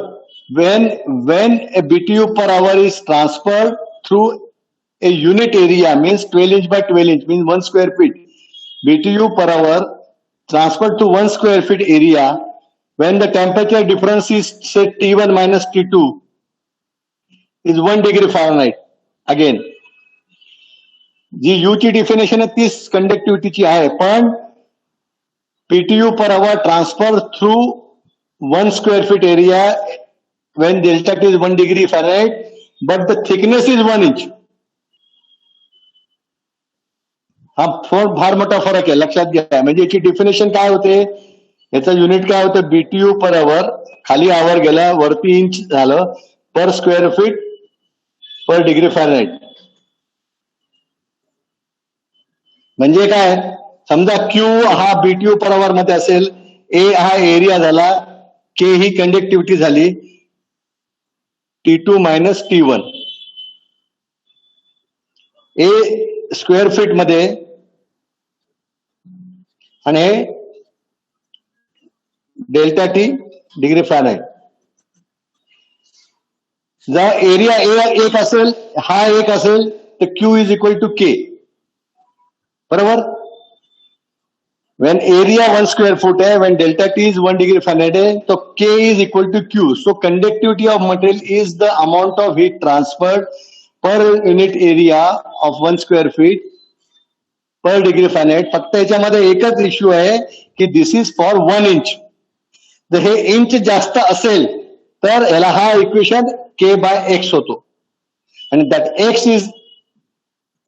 when a BTU per hour is transferred through a unit area means 12 inch by 12 inch means 1 square feet. BTU per hour transferred to 1 square feet area when the temperature difference is say T1 minus T2 is 1 degree Fahrenheit. Again, G U ची डेफिनेशन आहे तीच कंडक्टिव्हिटीची आहे, पण BTU per hour transfer through 1 square feet area when delta T is 1 degree Fahrenheit but the thickness is 1 inch. हा फार मोठा फरक आहे, लक्षात घ्या. म्हणजे याची डेफिनेशन काय होते, याचं युनिट काय होतं, BTU पर आवर. खाली आवर गेला, वरती इंच झालं, पर square feet per degree Fahrenheit. म्हणजे काय, समजा Q हा BTU पर आवर मध्ये असेल, A हा एरिया झाला, K ही कंडक्टिव्हिटी झाली, T2 minus T1. A square feet मध्ये आणि डेल्टा T डिग्री फॅरनहाइट. जर एरिया A एक असेल, हा एक असेल, तर Q is equal to K. बरोबर. when area 1 square foot है, when delta T is 1 degree Fahrenheit है, तो K is equal to Q. So conductivity of material is the amount of heat transferred per unit area of 1 square feet per degree Fahrenheit. फक्त याच्यामध्ये एकच इश्यू आहे की दिस इज फॉर 1 इंच. जर हे इंच जास्त असेल तर याला हा इक्वेशन K बाय X होतो, आणि that X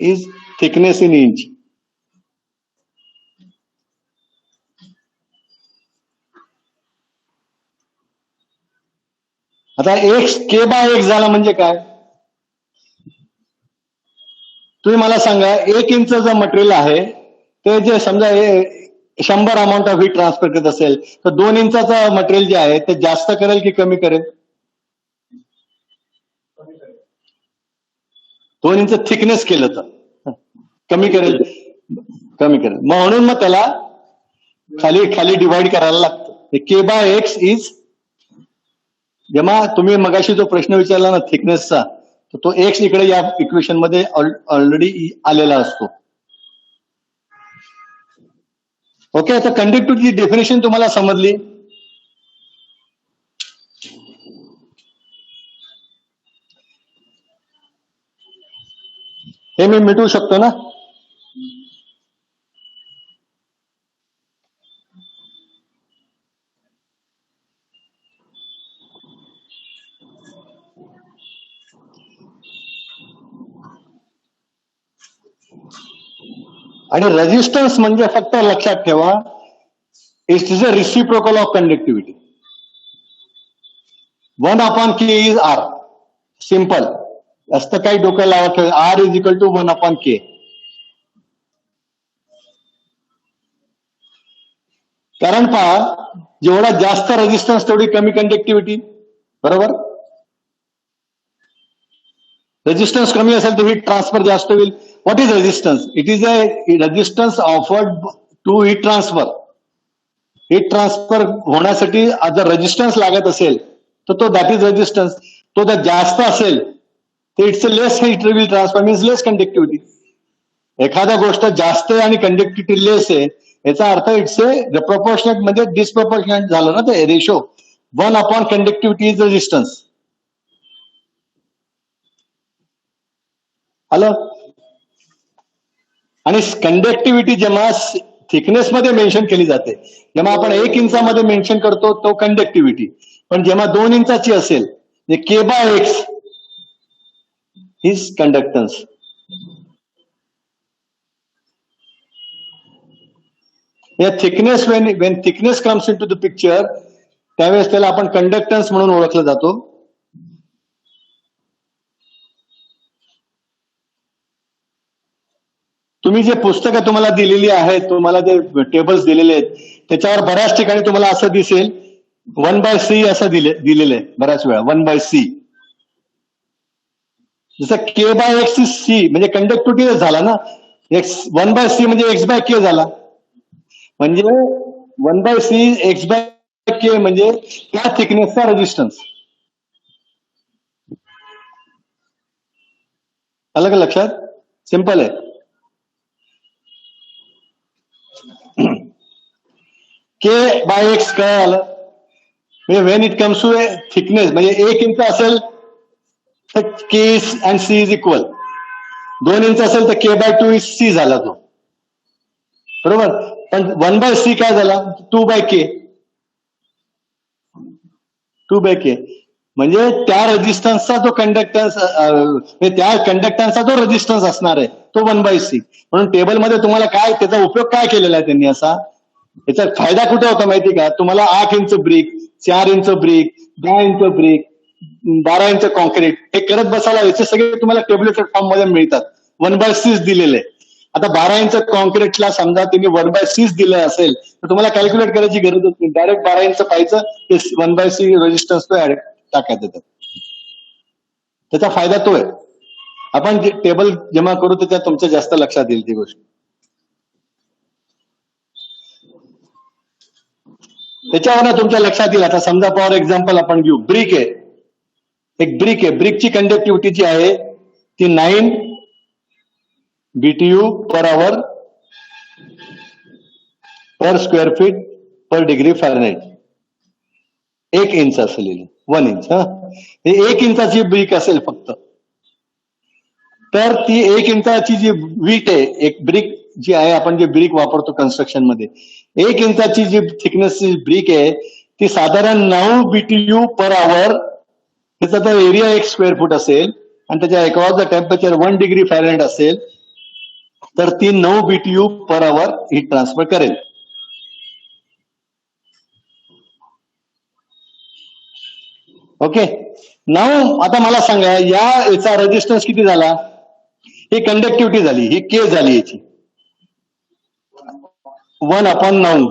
is thickness in inch. आता X K बाय X झाला म्हणजे काय, तुम्ही मला सांगा. 1 इंचचं मटेरियल आहे ते जे समजा 100 अमाऊंट ऑफ हीट ट्रान्सफर करत असेल तर 2 इंचाचं मटेरियल जे आहे ते जास्त करेल की कमी करेल? 2 इंच थिकनेस केलं तर कमी करेल. कमी करेल. म्हणून मग त्याला खाली खाली डिवाइड करायला लागतं. के बाय एक्स इज, जेव्हा तुम्ही मगाशी जो प्रश्न विचारला ना थिकनेसचा, तर तो एक्स इकडे या इक्वेशन मध्ये ऑलरेडी आलेला असतो. ओके, आता कंडक्टिव्हिटीची डेफिनेशन तुम्हाला समजली. हे मी मिटवू शकतो ना. आणि रेजिस्टन्स म्हणजे फक्त लक्षात ठेवा, it is a reciprocal of conductivity. 1/k is R. Simple. जास्त काही डोकं लावत, R is equal to 1/k. कारण पहा, जेवढा जास्त रेजिस्टन्स तेवढी कमी कंडक्टिव्हिटी. बरोबर. रेजिस्टन्स कमी असेल तर हीट ट्रान्सफर जास्त होईल. What is resistance? It is a resistance offered to heat transfer. हीट ट्रान्सफर होण्यासाठी जर रेजिस्टन्स लागत असेल तर तो दॅट इज रेजिस्टन्स. तो जर जास्त असेल तर it's a less heat will transfer, means less conductivity. एखाद्या गोष्ट जास्त आहे आणि कंडक्टिव्हिटी लेस आहे, याचा अर्थ इट्स ए प्रपोर्शनेट, म्हणजे डिस्प्रपोर्शनेट झालं ना ते रेशो. 1 conductivity is resistance. आलं. आणि कंडक्टिव्हिटी जेव्हा थिकनेस मध्ये मेन्शन केली जाते, जेव्हा आपण 1 इंचामध्ये मेन्शन करतो तो कंडक्टिव्हिटी, पण जेव्हा 2 इंचाची असेल K by X is conductance. या thickness, when thickness comes into the picture, त्यावेळेस त्याला आपण कंडक्टन्स म्हणून ओळखलं जातो. तुम्ही जे पुस्तकं तुम्हाला दिलेली आहेत, तुम्हाला जे टेबल्स दिलेले आहेत, त्याच्यावर बऱ्याच ठिकाणी तुम्हाला असं दिसेल 1/c असं दिलेलं आहे बऱ्याच वेळा. 1/c. जसं के बाय एक्स इज सी, म्हणजे कंडक्टिव्हिटी झाला ना. 1/c म्हणजे x/k झाला. म्हणजे 1/c x/k म्हणजे त्या थिकनेसचा रेजिस्टन्स. आलं का लक्षात? सिंपल आहे. के बाय एक्स काय आलं? म्हणजे when it comes to a thickness, म्हणजे 1 इंच असेल तर K and C is equal. 2 inch असेल तर k/2 इज सी झाला तो. बरोबर. पण 1/c काय झाला? 2/k. 2/k म्हणजे त्या रेजिस्टन्सचा जो कंडक्टन्स, त्या कंडक्टन्सचा जो रेजिस्टन्स असणार आहे तो 1/c. म्हणून टेबलमध्ये तुम्हाला काय, त्याचा उपयोग काय केलेला आहे त्यांनी असा, याचा फायदा कुठे होता माहिती का? तुम्हाला 8 inch brick, 4 inch brick, 10 inch brick, 12 inch concrete हे करत बसायला, याचे सगळे तुम्हाला टेबलेटेड फॉर्म मध्ये मिळतात. 1/c दिलेले. आता 12 इंच कॉन्क्रीटला समजा तुम्ही 1/c दिलं असेल तर तुम्हाला कॅल्क्युलेट करायची गरजच नाही. डायरेक्ट 12 इंच पाहायचं, 1/c रेजिस्टन्स तो टाकायचं त्यात. त्याचा फायदा तो आहे. आपण जे टेबल जमा करू त्याच्यात तुमच्या जास्त लक्षात येईल ती गोष्ट. त्याच्यावर तुमच्या लक्षात येईल. आता समजा फॉर एक्झाम्पल आपण घेऊ, ब्रिक आहे. एक ब्रिक आहे. ब्रिकची कंडक्टिव्हिटी जी आहे ती 9 BTU per hour per square feet per degree Fahrenheit. 1 inch असेल, 1 इंच. हे 1 इंचाची ब्रिक असेल फक्त, तर ती 1 इंचाची जी वीट आहे, एक ब्रिक जी आहे, आपण जे ब्रिक वापरतो कन्स्ट्रक्शन मध्ये, 1 इंचाची जी थिकनेसची ब्रिक आहे ती साधारण 9 BTU पर आवर. त्याचा तर एरिया 1 स्क्वेअर फूट असेल आणि त्याच्या across the temperature 1 degree Fahrenheit असेल, तर ती 9 BTU पर आवर हीट ट्रान्सफर करेल. ओके. नाव आता मला सांगा, याचा रेजिस्टन्स किती झाला? ही कंडक्टिव्हिटी झाली, ही के झाली याची 1/9.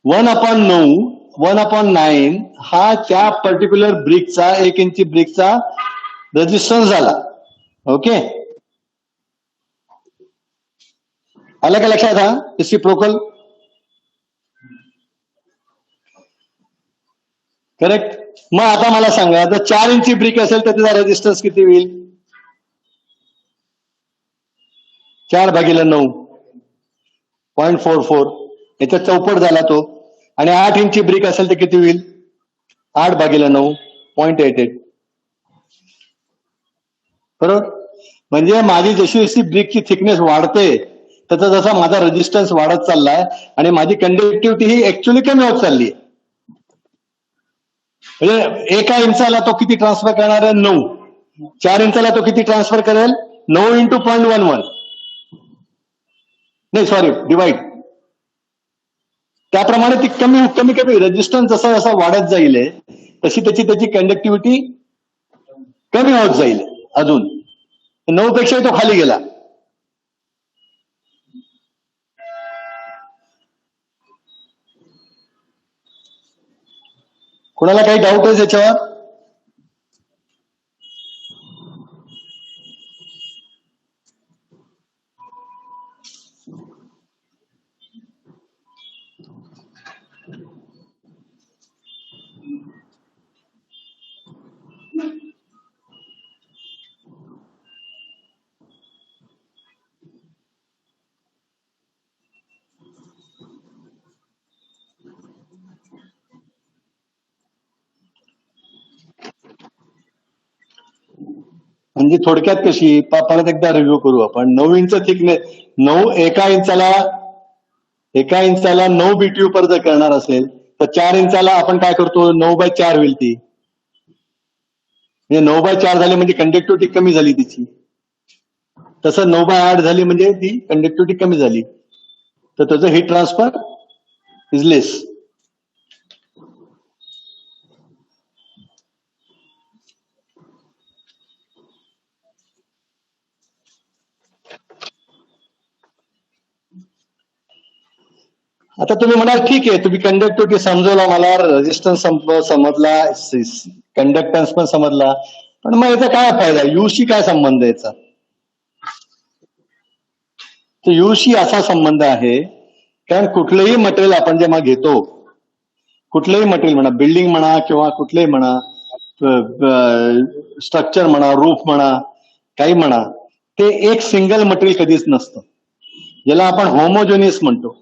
1/9, 1/9 हा त्या पर्टिक्युलर ब्रिकचा, 1 इंची ब्रिकचा रेजिस्टन्स झाला. ओके, आलं का लक्षात? हा रिसिप्रोकल करेक्ट. मग आता मला सांगा, जर 4 इंची ब्रिक असेल तर त्याचा रेजिस्टन्स किती होईल? 4/9 0.44, याचा चौपट झाला तो. आणि 8 इंची ब्रिक असेल तर किती होईल? 8/9 0.88. बरोबर. म्हणजे माझी जशी जशी ब्रिकची थिकनेस वाढते त्याचा जसा माझा रेजिस्टन्स वाढत चाललाय आणि माझी कंडक्टिव्हिटी ही ऍक्च्युअली कमी होत चालली आहे. म्हणजे 1 इंचाला तो किती ट्रान्सफर करणार आहे? 9. 4 इंचाला तो किती ट्रान्सफर करेल? 9 × 0.11. नाही सॉरी, डिवाइड. त्याप्रमाणे ती कमी कमी कमी रेजिस्टन्स जसा जसा वाढत जाईल तशी त्याची कंडक्टिव्हिटी कमी होत जाईल. अजून 9 पेक्षा तो खाली गेला. कोणाला काही डाऊट आहे त्याच्यावर? म्हणजे थोडक्यात कशी परत एकदा रिव्ह्यू करू आपण. 9 इंच थिकनेस, 1 इंचाला 9 BTU पर्यंत करणार असेल तर 4 इंचाला आपण काय करतो? 9/4 होईल ती. म्हणजे 9/4 झाली म्हणजे कंडक्टिव्हिटी कमी झाली तिची. तसं 9/8 झाली म्हणजे ती कंडक्टिव्हिटी कमी झाली, तर त्याचं हीट ट्रान्सफर इज लेस. आता तुम्ही म्हणाल ठीक आहे, तुम्ही कंडक्टिव्हिटी समजवला मला, रेजिस्टन्स समजला, कंडक्टन्स पण समजला, पण मग याचा काय फायदा? युशी काय संबंध याचा? तर युशी असा संबंध आहे, कारण कुठलंही मटेरियल आपण जेव्हा घेतो, कुठलंही मटेरियल म्हणा, बिल्डिंग म्हणा किंवा कुठलंही म्हणा, स्ट्रक्चर म्हणा, रूफ म्हणा, काही म्हणा, ते एक सिंगल मटेरियल कधीच नसतं, ज्याला आपण होमोजेनियस म्हणतो.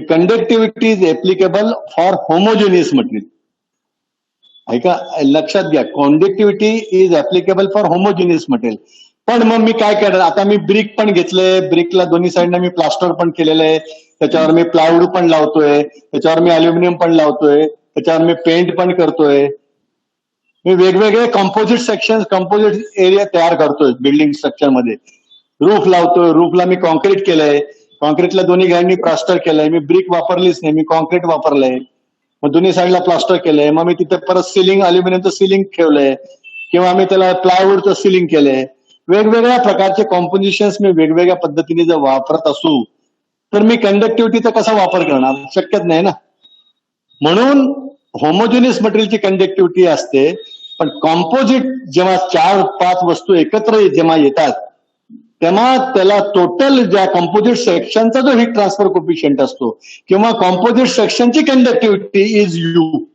Conductivity is applicable for homogeneous material. ऐका, लक्षात घ्या, conductivity is applicable for homogeneous material. पण मग मी काय करणार? आता मी ब्रिक पण घेतलंय, ब्रिकला दोन्ही साईडला मी प्लास्टर पण केलेलं आहे, त्याच्यावर मी प्लायवूड पण लावतोय, त्याच्यावर मी अल्युमिनियम पण लावतोय, त्याच्यावर मी पेंट पण करतोय, मी वेगवेगळे कंपोजिट सेक्शन, कंपोजिट एरिया तयार करतोय बिल्डिंग स्ट्रक्चर मध्ये. रूफ लावतोय, रूफला मी कॉन्क्रीट केलंय, कॉन्क्रीटला दोन्ही गाड्यांनी प्लास्टर केलंय, मी ब्रिक वापरलीच नाही, मी कॉन्क्रीट वापरलंय, मग दोन्ही साईडला प्लास्टर केलंय, मग मी तिथे परत सिलिंग, अल्युमिनियमचं सिलिंग ठेवलंय, किंवा मी त्याला प्लायवूडचं सिलिंग केलंय. वेगवेगळ्या प्रकारचे कॉम्पोजिशन्स मी वेगवेगळ्या पद्धतीने जर वापरत असू तर मी कंडक्टिव्हिटीचा कसा वापर करणार? शक्यच नाही ना. म्हणून होमोजेनियस मटेरियलची कंडक्टिव्हिटी असते, पण कॉम्पोजिट जेव्हा 4-5 वस्तू एकत्र जेव्हा येतात तेव्हा त्याला टोटल ज्या कॉम्पोजिट सेक्शनचा जो हीट ट्रान्सफर कोफिशियंट असतो किंवा कॉम्पोजिट सेक्शनची कंडक्टिव्हिटी इज यू,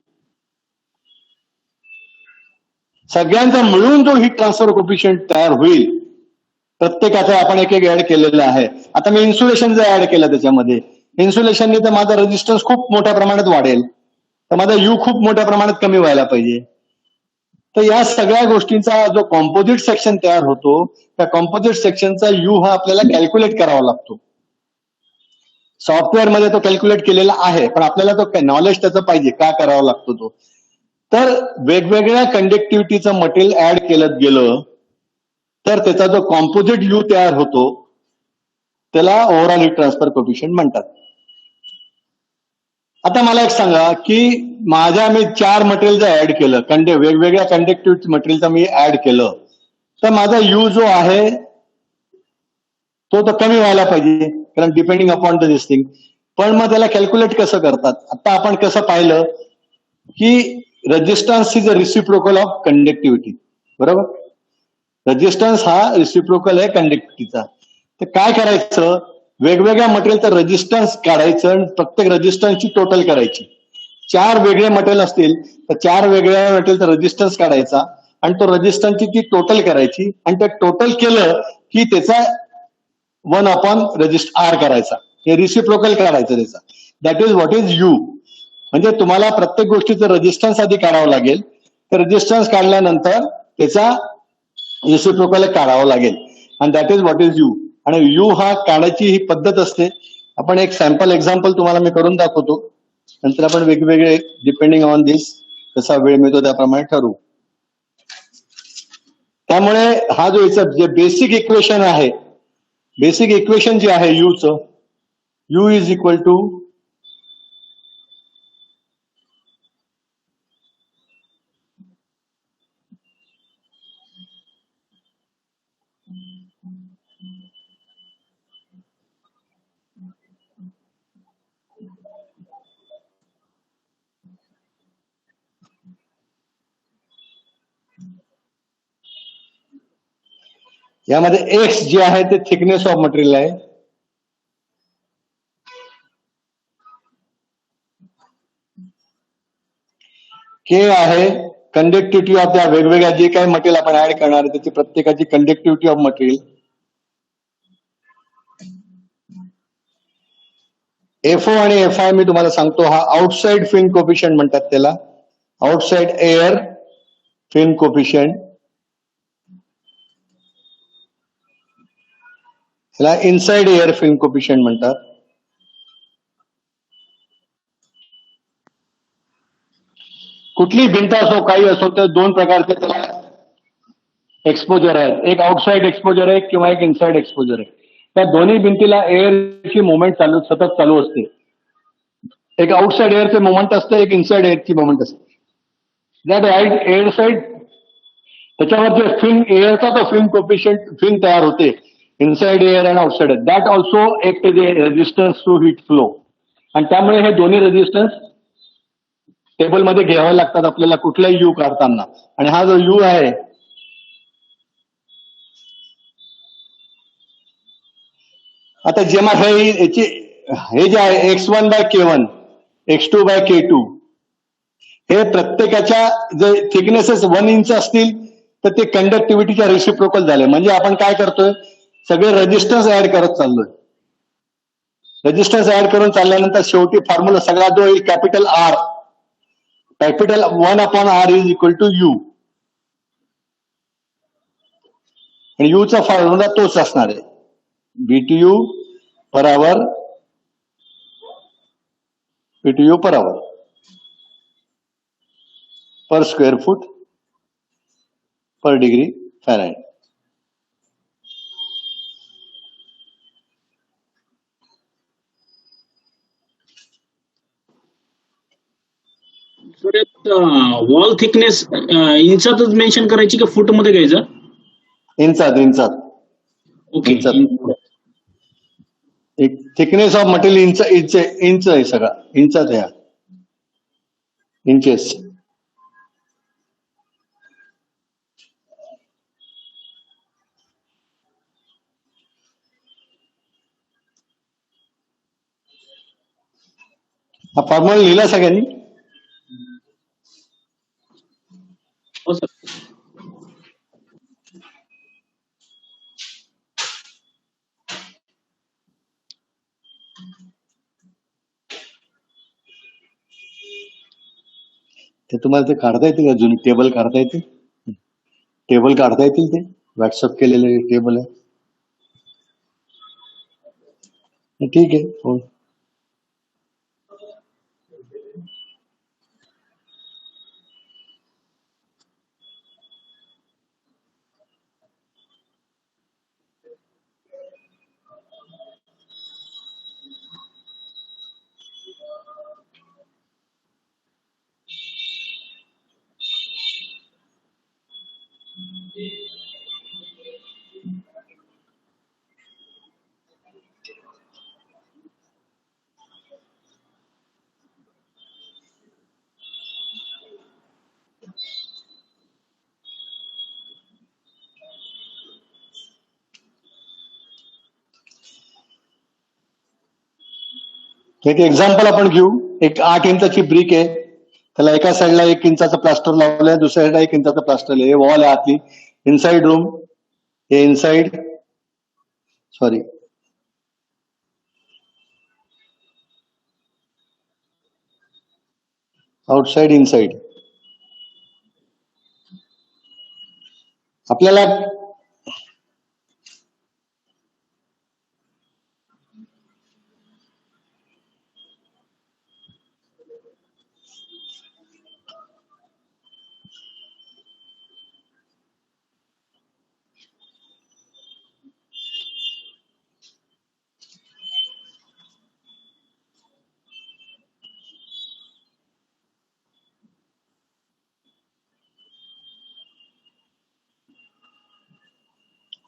सगळ्यांचा मिळून जो हीट ट्रान्सफर कोफिशियंट तयार होईल, प्रत्येकाचा आपण एक एक ऍड केलेलं आहे. आता मी इन्सुलेशन जर ऍड केलं त्याच्यामध्ये, इन्सुलेशनने तर माझा रेजिस्टन्स खूप मोठ्या प्रमाणात वाढेल, तर माझा यू खूप मोठ्या प्रमाणात कमी व्हायला पाहिजे. तर या सगळ्या गोष्टींचा जो कॉम्पोजिट सेक्शन तयार होतो, त्या कॉम्पोजिट सेक्शनचा यू हा आपल्याला कॅल्क्युलेट करावा लागतो. सॉफ्टवेअरमध्ये तो कॅल्क्युलेट केलेला आहे, पण आपल्याला तो नॉलेज त्याचं पाहिजे, का करावा लागतो तो. तर वेगवेगळ्या कंडक्टिव्हिटीचं मटेरियल ऍड केलं गेलं तर त्याचा जो कॉम्पोजिट यू तयार होतो त्याला ओव्हरऑल हीट ट्रान्सफर कोफिशियंट म्हणतात. आता मला एक सांगा की माझ्या मी 4 मटेरियल जर ऍड केलं, वेगवेगळ्या कंडक्टिव्हिटी मटेरियलचा मी ऍड केलं, तर माझा यू जो आहे तो तर कमी व्हायला पाहिजे, कारण depending upon the this thing. पण मग त्याला कॅल्क्युलेट कसं करतात? आता आपण कसं पाहिलं की resistance is a reciprocal of conductivity, बरोबर. रेजिस्टन्स हा रिसिप्रोकल आहे कंडक्टिव्हिटीचा. तर काय करायचं, वेगवेगळ्या मटेरियलचं रेजिस्टन्स काढायचं आणि प्रत्येक रेजिस्टन्सची टोटल करायची. 4 वेगळे मटेरियल असतील तर 4 वेगळ्या मटेरियलचा रेजिस्टन्स काढायचा आणि तो रेजिस्टन्सची ती टोटल करायची आणि ते टोटल केलं की त्याचा 1/रेजिस्ट आर करायचा. हे रिसिप्रोकल काढायचं त्याचा. That is what is you. म्हणजे तुम्हाला प्रत्येक गोष्टीचं रेजिस्टन्स आधी काढावं लागेल. तर रेजिस्टन्स काढल्यानंतर त्याचा रिसिप्रोकल काढावं लागेल आणि that is what is you. आणि यू हा काढायची ही पद्धत असते. आपण एक सॅम्पल एक्झाम्पल तुम्हाला मी करून दाखवतो. नंतर आपण वेगवेगळे डिपेंडिंग ऑन दिस कसा वेळ मिळतो त्याप्रमाणे ठरवू. त्यामुळे हा जो याचं जे बेसिक इक्वेशन आहे, बेसिक इक्वेशन जे आहे यूचं, यू इज इक्वल टू यामध्ये एक्स जे आहे ते थिकनेस ऑफ मटेरियल आहे. के आहे कंडक्टिव्हिटी ऑफ त्या वेगवेगळ्या जे काही मटेरियल आपण ऍड करणार आहे त्याची प्रत्येकाची कंडक्टिव्हिटी ऑफ मटेरियल. एफओ आणि एफ आय मी तुम्हाला सांगतो, हा आउटसाइड फिल्म कोफिशियंट म्हणतात त्याला. Outside air film coefficient. ह्याला इनसाइड एअर फिल्म कोफिशियंट म्हणतात. कुठली भिंत असो काही असो तर 2 प्रकारचे त्याला एक्सपोजर आहेत. एक आउटसाइड एक्सपोजर आहे किंवा एक इनसाइड एक्सपोजर आहे. त्या दोन्ही भिंतीला एअरची मुवमेंट सतत चालू असते. एक आउटसाइड एअरचे मुवमेंट असते, एक इनसाइड एअरची मुवमेंट असते. दॅट एअर साइड त्याच्यावर जे फिल्म एअरचा तो फिल्म कोफिशियंट फिल्म तयार होते inside air and outside air, that also एक रेजिस्टन्स टू हीट फ्लो. आणि त्यामुळे हे दोन्ही रेजिस्टन्स टेबलमध्ये घ्यावे लागतात आपल्याला कुठलाही यू काढताना. आणि हा जो यू आहे आता जेव्हा हे जे आहे x1/k1 x2/k2 हे प्रत्येकाच्या जे थिकनेसेस 1 इंच असतील तर ते कंडक्टिव्हिटीच्या रिसिप्रोकल झाले. म्हणजे आपण काय करतोय, सगळे रेजिस्टन्स ऍड करत चाललोय. रेजिस्टन्स ऍड करून चालल्यानंतर शेवटी फॉर्म्युला सगळा जो येईल capital R, capital 1/r is equal to U. आणि यूचा फॉर्म्युला तोच असणार आहे, BTU per hour, BTU per hour per square foot per degree Fahrenheit. Wall thickness इंचातच मेन्शन करायची का फूट मध्ये घ्यायचं? इंचात इंचात. ओके. एक थिकनेस ऑफ मटेरियल इंच आहे सगळा, इंचात आहे, इंचेस. हा फॉर्म्युला लिहिला सगळ्यांनी? हो सर. ते तुम्हाला ते काढता येते का, जुनी टेबल काढता येते? टेबल काढता येतील ते व्हॉट्सअप केलेले टेबल आहे. ठीक आहे, हो. एक एक्झाम्पल आपण घेऊ. एक 8 इंचाची ब्रिक आहे, त्याला एका साईडला 1 इंचाचं प्लास्टर लावलंय, दुसऱ्या साईडला 1 इंचाचं प्लास्टर आहे. हे वॉल आहे आतली, इनसाइड रूम, हे इनसाइड, सॉरी आउटसाइड, इनसाइड. आपल्याला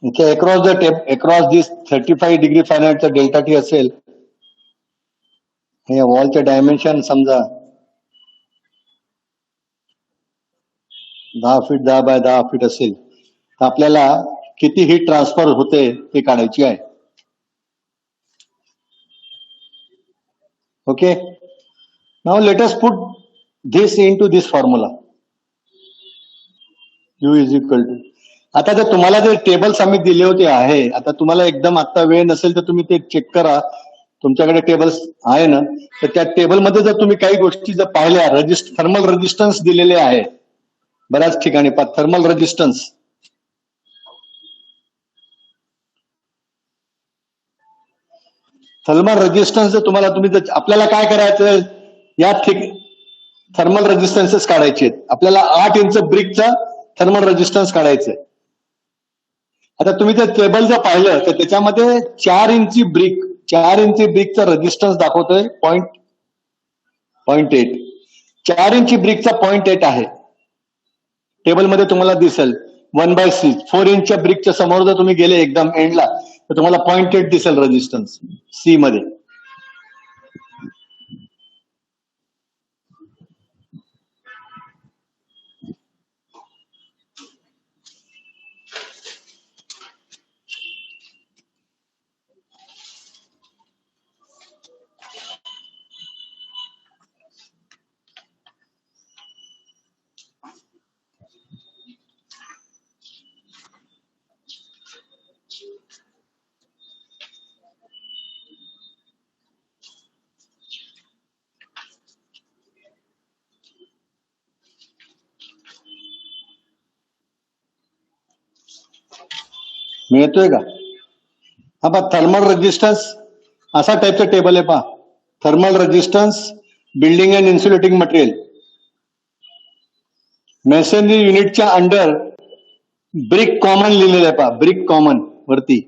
इथे अक्रॉस दिस 35 डिग्री फॅरेनहाइटचा डेल्टा टी असेल. हे वॉलचे डायमेन्शन समजा 10 फीट 10 बाय 10 फीट असेल, तर आपल्याला किती हीट ट्रान्सफर होते ते काढायची आहे. Okay, now let us put this into this formula. U is equal to, आता जर तुम्हाला जे टेबल्स आम्ही दिले होते आहे, आता तुम्हाला एकदम आता वेळ नसेल तर तुम्ही ते चेक करा, तुमच्याकडे टेबल्स आहे ना, तर त्या टेबलमध्ये जर तुम्ही काही गोष्टी जर पाहिल्या, थर्मल रेजिस्टन्स दिलेले आहे बऱ्याच ठिकाणी. थर्मल रेजिस्टन्स, जर तुम्हाला आपल्याला काय करायचं, या थर्मल रेजिस्टन्सेस काढायचे आहेत. आपल्याला 8 इंच ब्रिकचा थर्मल रेजिस्टन्स काढायचंय. आता तुम्ही ते टेबल जर पाहिलं तर त्याच्यामध्ये 4 इंची ब्रिकचा रेजिस्टन्स दाखवतोय 0.8. 4 इंची ब्रिकचा 0.8 आहे. टेबलमध्ये तुम्हाला दिसेल 1/6. 4 इंचच्या ब्रिकच्या समोर जर तुम्ही गेले एकदम एंडला तर तुम्हाला 0.8 दिसेल रेजिस्टन्स सी मध्ये. मिळतोय का? हा पहा, थर्मल रेजिस्टन्स असा टाईपचा टेबल आहे. पहा, thermal resistance, building and insulating material, masonry युनिटच्या अंडर ब्रिक कॉमन लिहिलेलं आहे. पहा, ब्रिक कॉमन वरती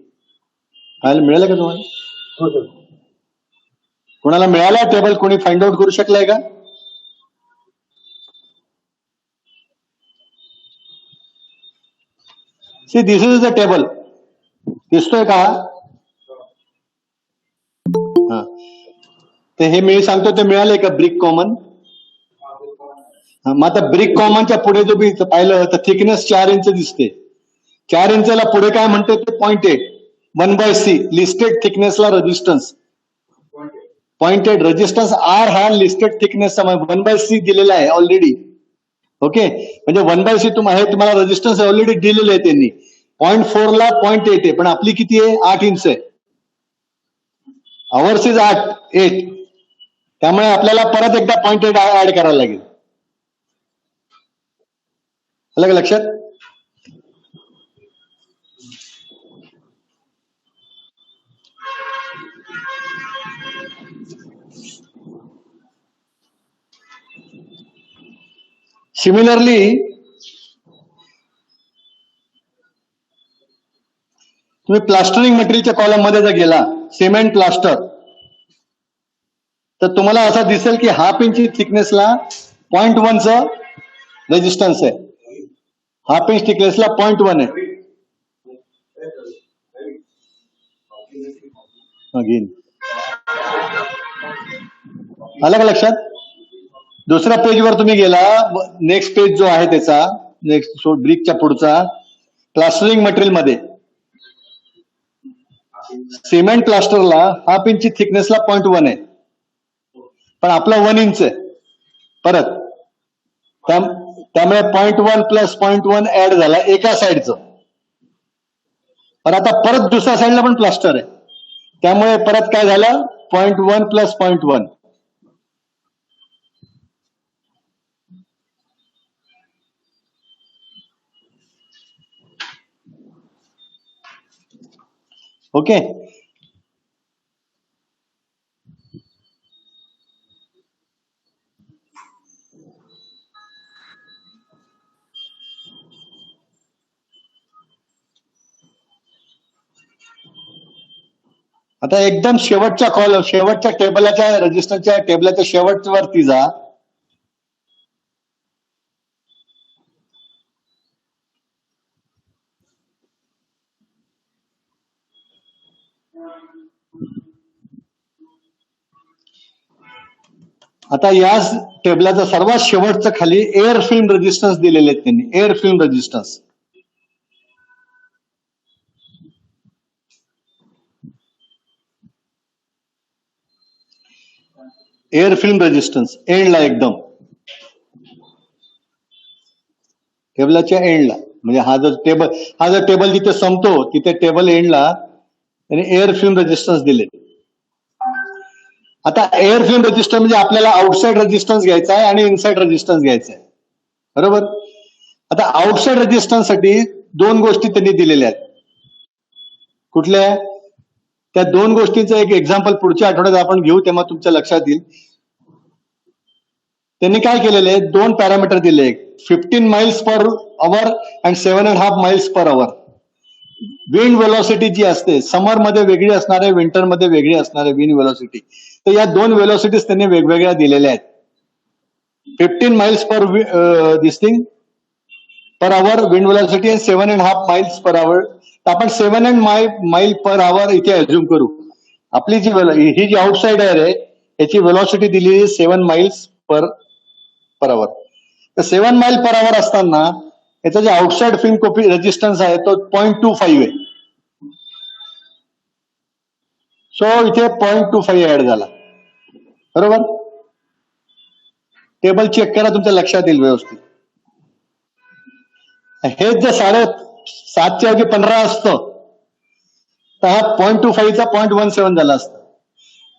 मिळालं का तुम्हाला? कोणाला मिळाला टेबल? कोणी फाइंड आउट करू शकलाय का? See, this is the table. दिसतोय का? हा, तर हे मी सांगतो ते मिळालंय का ब्रिक कॉमन? मग आता ब्रिक कॉमनच्या पुढे जो मी पाहिलं तर थिकनेस 4 इंच दिसते. 4 इंचला पुढे काय म्हणते ते 0.8. 1/c लिस्टेड थिकनेसला रेजिस्टन्स 0.8. रेजिस्टन्स आर हा लिस्टेड थिकनेसचा 1/c दिलेला आहे ऑलरेडी. ओके, म्हणजे 1/c तुम्हाला रेजिस्टन्स ऑलरेडी दिलेले आहे त्यांनी. 0.4 ला 0.8 आहे, पण आपली किती आहे? 8 इंच आहे. Hours is 8. त्यामुळे आपल्याला परत एकदा 0.8 ऍड करायला लागेल. आलं का लक्षात? सिमिलरली तुम्ही प्लास्टरिंग मटेरियलच्या कॉलम मध्ये जर गेला, सिमेंट प्लास्टर, तर तुम्हाला असा दिसेल की 1/2 इंची थिकनेसला 0.1चा रेजिस्टन्स आहे. 1/2 इंच थिकनेसला 0.1 आहे. अगेन आलं का लक्षात? दुसऱ्या पेजवर तुम्ही गेला, नेक्स्ट पेज जो आहे त्याचा, नेक्स्ट ब्रिकच्या पुढचा, प्लास्टरिंग मटेरियल मध्ये सिमेंट प्लास्टरला 1/2 इंची थिकनेसला 0.1 आहे. पण आपलं 1 इंच आहे परत. त्यामुळे 0.1 प्लस 0.1 ऍड झाला एका साईडचं. पण आता परत दुसऱ्या साईडला पण प्लास्टर आहे, त्यामुळे परत काय झालं 0.1 प्लस 0.1. ओके. आता एकदम शेवटच्या टेबलाच्या रजिस्टरच्या टेबलाच्या शेवटवरती जा. आता या टेबलाचं सर्वात शेवटचं खाली एअर फिल्म रेजिस्टन्स दिलेले आहेत त्यांनी. Air film resistance, air film resistance एंडला, एकदम टेबलाच्या एंडला, म्हणजे हा जो टेबल जिथे संपतो तिथे टेबल एंडला त्यांनी एअर फिल्म रेजिस्टन्स दिले. आता एअर फिल्म रेजिस्टन्स म्हणजे आपल्याला आउटसाइड रेजिस्टन्स घ्यायचा आहे आणि इनसाइड रेजिस्टन्स घ्यायचा आहे, बरोबर. आता आउटसाइड रेजिस्टन्स साठी 2 गोष्टी त्यांनी दिलेल्या आहेत. कुठल्या? त्या 2 गोष्टींचं एक एक्झाम्पल पुढच्या आठवड्यात आपण घेऊ, तेव्हा तुमच्या लक्षात येईल. त्यांनी काय केलेलं आहे, 2 पॅरामीटर दिले, 15 miles per hour and 7.5 miles per hour. Wind velocity जी असते समर मध्ये वेगळी असणार आहे, विंटर मध्ये वेगळी असणार आहे विंड वेलॉसिटी. तर या 2 वेलॉसिटीज त्यांनी वेगवेगळ्या दिलेल्या आहेत. 15 माइल्स पर दिस पर आवर विंड वेलॉसिटी आणि 7.5 माइल्स पर आवर. तर आपण 7 माइल पर आवर इथे अज्युम करू. आपली ही जी आउटसाइड एअर आहे याची वेलॉसिटी दिली 7 माइल्स पर आवर. तर 7 माइल पर आवर असताना याचा जे आउटसाइड फिल्म रेजिस्टन्स आहे तो 0.25 आहे. सो इथे 0.25 ऍड झाला, बरोबर. टेबल चेक करा, तुमच्या लक्षात येईल व्यवस्थित. हेच जर 7.5च्या ऐवजी 15 असतं तर हा 0.25चा 0.17 झाला असतं.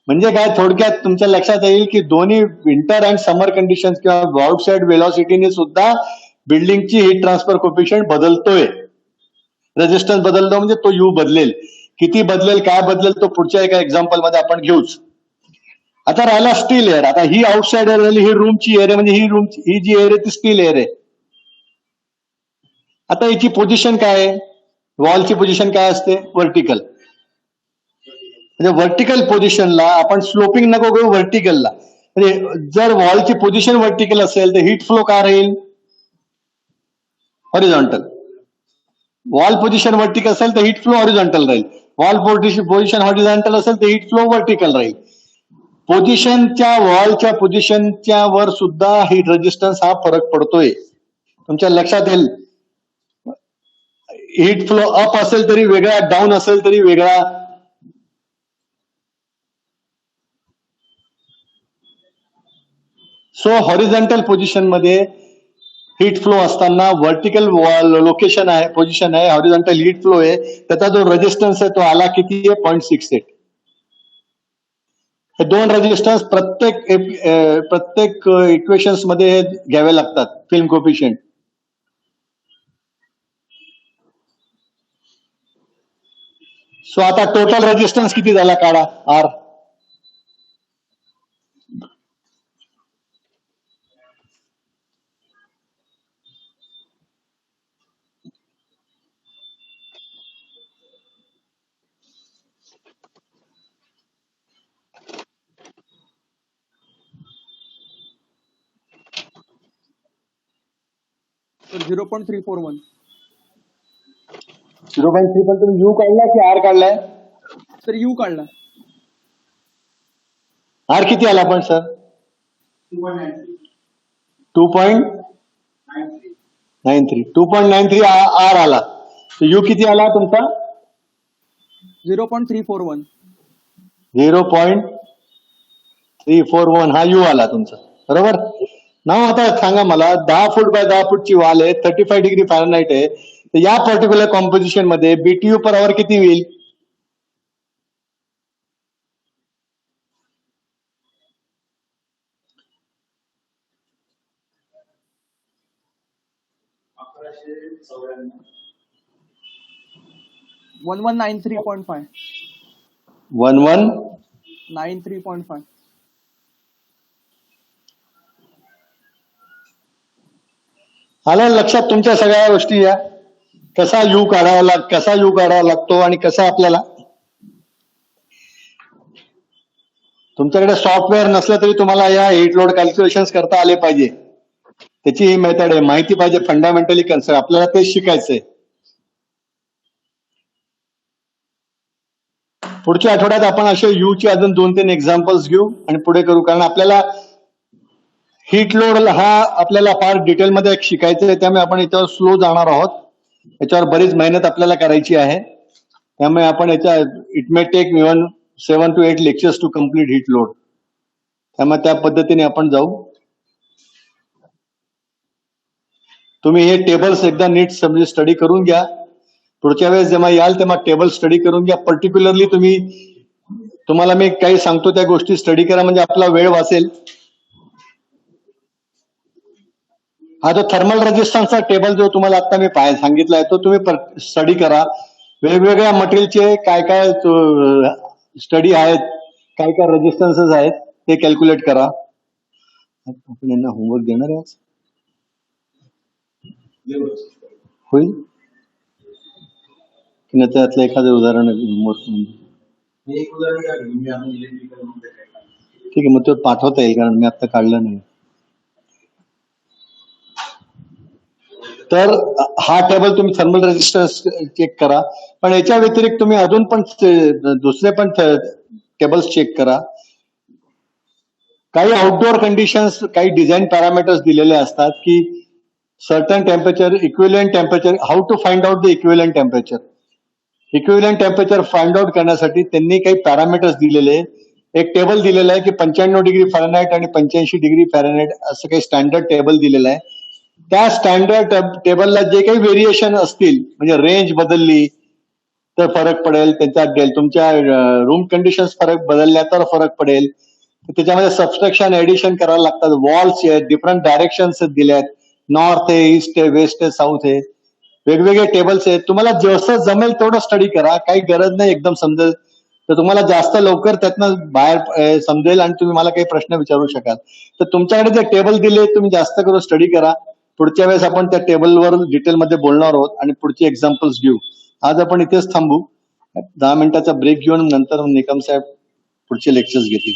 म्हणजे काय, थोडक्यात तुमच्या लक्षात येईल की दोन्ही विंटर अँड समर कंडिशन किंवा आउटसाइड वेलॉसिटीने सुद्धा बिल्डिंगची हीट ट्रान्सफर कोएफिशियंट बदलतोय. रेजिस्टन्स बदलतो म्हणजे तो यू बदलेल. किती बदलेल, काय बदलेल, तो पुढच्या एका एक्झाम्पल मध्ये आपण घेऊच. आता राहिला स्टील एअर. आता ही आउटसाइड एअर झाली, ही रूमची एअर आहे, म्हणजे ही जी एअर आहे ती स्टील एअर आहे. आता याची पोझिशन काय आहे, वॉलची पोझिशन काय असते, व्हर्टिकल. म्हणजे व्हर्टिकल पोझिशनला आपण स्लोपिंग नको घेऊ, व्हर्टिकलला. म्हणजे जर वॉलची पोझिशन व्हर्टिकल असेल तर हीट फ्लो काय राहील, हॉरिझॉन्टल. वॉल पोझिशन व्हर्टिकल असेल तर हीट फ्लो हॉरिझॉन्टल राहील. वॉल पोझिशन हॉरिझॉन्टल असेल तर हीट फ्लो व्हर्टिकल राहील. पोझिशनच्या वॉलच्या पोझिशनच्या वर सुद्धा हीट रेजिस्टन्स हा फरक पडतोय, तुमच्या लक्षात येईल. हीट फ्लो अप असेल तरी वेगळा, डाऊन असेल तरी वेगळा. सो हॉरिझॉन्टल पोझिशन मध्ये हीट फ्लो असताना व्हर्टिकल लोकेशन आहे, पोझिशन आहे, हॉरिझॉन्टल हीट फ्लो आहे, त्याचा जो रेजिस्टन्स आहे तो आला किती आहे, 0.68. हे 2 रेजिस्टन्स प्रत्येक इक्वेशन्स मध्ये घ्यावे लागतात, फिल्म कोएफिशियंट. सो आता टोटल रेजिस्टन्स किती झाला काढा, आर. तर 0.341. 0.3 तुम्ही यू काढला की आर काढलाय? सर यू काढला. आर किती आला पण सर? 2.93. 2.93 आर आला. यू किती आला तुमचा? 0.341. 0.341. 341 हा यू आला तुमचा, बरोबर. नाव आता सांगा मला, 10 फूट बाय 10 फूटची वॉल आहे, 35 डिग्री फॅरनहाइट आहे, तर या पर्टिक्युलर कॉम्पोजिशन मध्ये बीटीयू पर आवर किती होईल? अकराशे 1193.5. 1193.5. आलं लक्षात तुमच्या सगळ्या गोष्टी या, कसा यू काढावा लागतो आणि कसा आपल्याला, तुमच्याकडे सॉफ्टवेअर नसलं तरी तुम्हाला या हीट लोड कॅल्क्युलेशन करता आले पाहिजे. त्याची ही मेथड आहे, माहिती पाहिजे फंडामेंटली कन्सेप्ट, आपल्याला तेच शिकायचंय. पुढच्या आठवड्यात आपण असे यूचे अजून 2-3 एक्झाम्पल्स घेऊ आणि पुढे करू, कारण आपल्याला हीट लोड हा आपल्याला फार डिटेलमध्ये शिकायचं आहे, त्यामुळे आपण याच्यावर स्लो जाणार आहोत. याच्यावर बरीच मेहनत आपल्याला करायची आहे, त्यामुळे आपण याच्या it may take even 7 to 8 lectures to complete heat load. त्यामुळे त्या पद्धतीने आपण जाऊ. तुम्ही हे टेबल्स एकदा नीट समजे स्टडी करून घ्या. पुढच्या वेळेस जेव्हा याल तेव्हा टेबल स्टडी करून घ्या. पर्टिक्युलरली तुम्हाला मी काही सांगतो त्या गोष्टी स्टडी करा, म्हणजे आपला वेळ वाचेल. हा जो थर्मल रेजिस्टन्सचा टेबल जो तुम्हाला आता मी सांगितलाय तो तुम्ही स्टडी करा. वेगवेगळ्या मटेरियलचे काय काय स्टडी आहेत, काय काय रेजिस्टन्सेस आहेत ते कॅल्क्युलेट करा. आपण यांना होमवर्क देणार आहे आज, होईल की नाही त्यातलं एखादं उदाहरण होमवर्क म्हणजे मी एक उदाहरण काढेन, मी आपण इलेक्ट्रिकल मध्ये काय काम. ठीक आहे, मग तो पाठवता येईल कारण मी आता काढलं नाही. तर हा टेबल तुम्ही थर्मल रेजिस्टन्स चेक करा, पण याच्या व्यतिरिक्त तुम्ही अजून पण दुसरे पण टेबल्स चेक करा. काही आउटडोअर कंडिशन्स, काही डिझाईन पॅरामीटर्स दिलेले असतात की certain temperature, equivalent temperature, how to find out the equivalent temperature. Equivalent temperature find out करण्यासाठी त्यांनी काही पॅरामीटर्स दिलेले, एक टेबल दिलेलं आहे की 95 डिग्री फॅरनहाइट आणि 85 डिग्री फॅरनहाइट असं काही स्टँडर्ड टेबल दिलेलं आहे. त्या स्टँडर्ड टेबलला जे काही व्हेरिएशन असतील, म्हणजे रेंज बदलली तर फरक पडेल, त्यांचा तुमच्या रूम कंडिशन्स फरक बदलल्या तर फरक पडेल. त्याच्यामध्ये सबस्ट्रक्शन एडिशन करायला लागतात. वॉल्स आहेत, डिफरंट डायरेक्शन्स दिल्या आहेत, नॉर्थ आहे, ईस्ट आहे, वेस्ट आहे, साऊथ आहे, वेगवेगळे टेबल्स आहेत. तुम्हाला जसं जमेल तेवढं स्टडी करा, काही गरज नाही एकदम समजेल तर तुम्हाला जास्त लवकर त्यातनं बाहेर समजेल आणि तुम्ही मला काही प्रश्न विचारू शकाल. तर तुमच्याकडे जे टेबल दिले तुम्ही जास्त करून स्टडी करा. पुढच्या वेळेस आपण त्या टेबलवर डिटेलमध्ये बोलणार आहोत आणि पुढचे एक्झाम्पल्स घेऊ. आज आपण इथेच थांबू, 10 मिनिटाचा ब्रेक घेऊन नंतर निकम साहेब पुढचे लेक्चर्स घेतील.